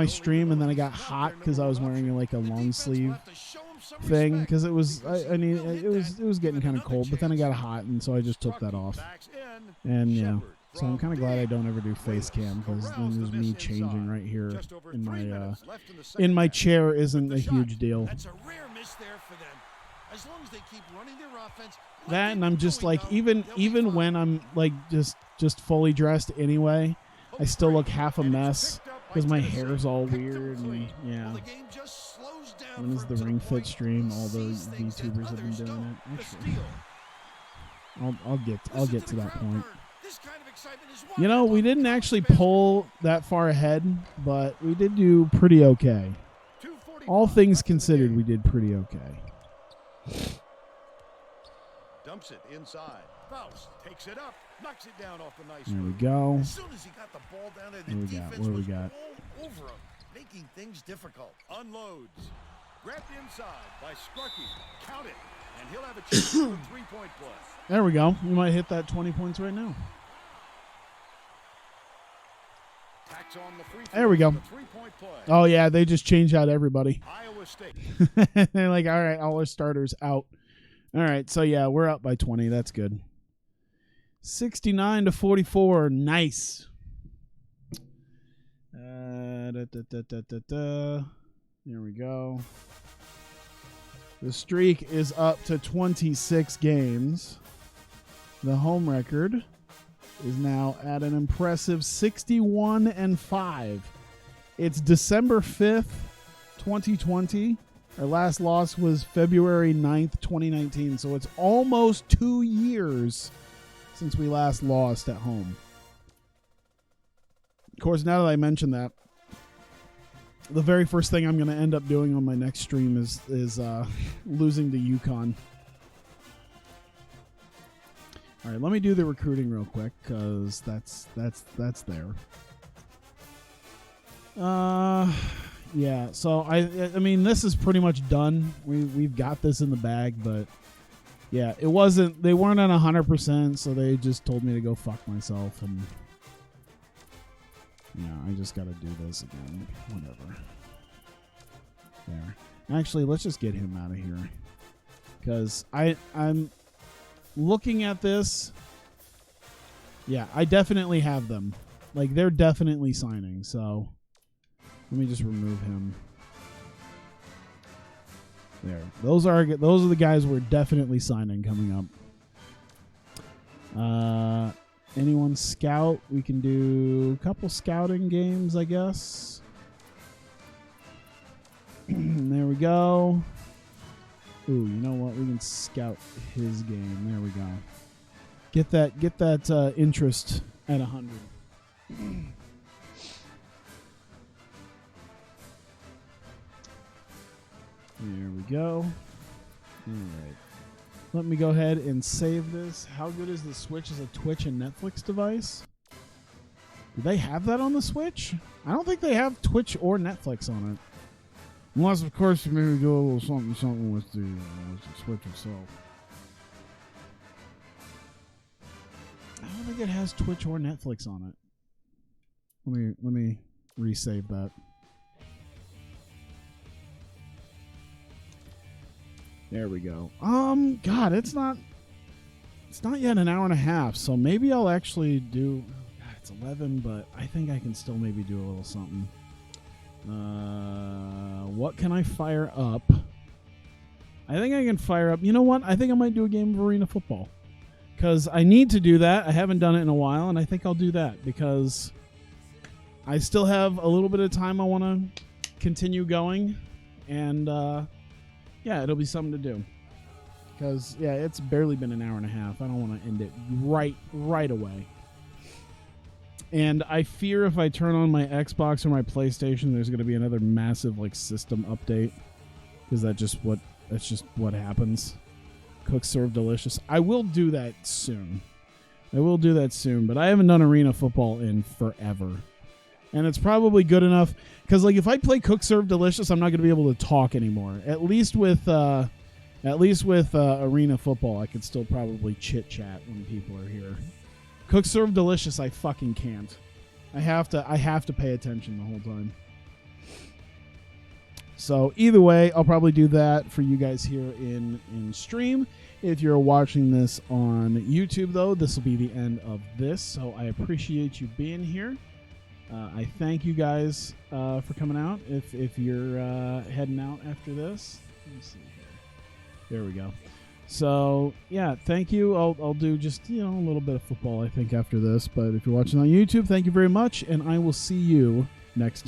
stream, and then I got hot because I was wearing like a long sleeve thing because it was it was getting kind of cold, but then I got hot, and so I just took that off. Backs in. And yeah, Shepard so I'm from kind of glad I deep. don't ever do face cam because then there's me changing right here Just over in 3 my minutes left in the second in my half. chair isn't a The shot. huge deal. That's a rare miss there for them. As long as they keep running their offense. like That, they've and been I'm just doing, like though, even they'll be even fine. when I'm like just fully dressed anyway, I still look half a And it's mess picked up by because my Tennessee. hair's all Picked up weird. And, clean. yeah. Well, the game just slows down When is for the him to Ring point Fit stream? All the sees things that VTubers have been others doing don't. it. The Actually, steal. I'll get to Listen that the point. crowd, Vern. This kind of excitement is You know, wild we on didn't college actually basketball. pull that far ahead, but we did do pretty okay. 2:45 All things left in the considered, game. we did pretty okay. Dumps it inside. Faust takes it up, knocks it down off the nice There we move. go. As soon as he got the ball down there, the What we got? defense What do we was got? all over him, making things difficult. Unloads. Grabbed inside by Scrucky. Count it. And he'll have a chance for a 3-point play. There we go. We might hit that 20 points right now. Tacks on the free throw There we go. for the 3-point play. Oh yeah, they just changed out everybody. Iowa State. They're like, all right, all our starters out. All right, so yeah, we're up by 20. That's good. 69-44. Nice. There we go. The streak is up to 26 games. The home record is now at an impressive 61-5. It's December 5th, 2020. Our last loss was February 9th, 2019. So it's almost 2 years since we last lost at home. Of course, now that I mention that, the very first thing I'm going to end up doing on my next stream is losing to UConn. All right, let me do the recruiting real quick because that's there. Yeah. So I mean, this is pretty much done. We've got this in the bag, but yeah, it wasn't. They weren't at 100%, so they just told me to go fuck myself, and yeah, I just got to do this again. Whatever. There. Actually, let's just get him out of here because I'm looking at this. Yeah, I definitely have them. Like, they're definitely signing. So let me just remove him. There. Those are the guys we're definitely signing coming up. Anyone scout? We can do a couple scouting games, I guess. There we go. Ooh, you know what? We can scout his game. There we go. Get that interest at 100. There we go. All right. Let me go ahead and save this. How good is the Switch as a Twitch and Netflix device? Do they have that on the Switch? I don't think they have Twitch or Netflix on it. Unless, of course, you maybe do a little something with the Switch itself. I don't think it has Twitch or Netflix on it. Let me resave that. There we go. God, it's not yet an hour and a half, so maybe I'll actually do. God, it's 11, but I think I can still maybe do a little something. What can I fire up? I think I can fire up. You know what? I think I might do a game of arena football because I need to do that. I haven't done it in a while, and I think I'll do that because I still have a little bit of time. I want to continue going, and yeah, it'll be something to do. Because, yeah, it's barely been an hour and a half. I don't want to end it right away. And I fear if I turn on my Xbox or my PlayStation, there's going to be another massive, like, system update. Because that's just what happens. Cook, serve, delicious. I will do that soon. But I haven't done arena football in forever. And it's probably good enough because, like, if I play Cook Serve Delicious, I'm not going to be able to talk anymore. At least with arena football, I could still probably chit chat when people are here. Cook Serve Delicious, I fucking can't. I have to pay attention the whole time. So either way, I'll probably do that for you guys here in stream. If you're watching this on YouTube, though, this will be the end of this. So I appreciate you being here. I thank you guys for coming out. If you're heading out after this, let me see here. There we go. So yeah, thank you. I'll do just a little bit of football I think after this. But if you're watching on YouTube, thank you very much, and I will see you next time.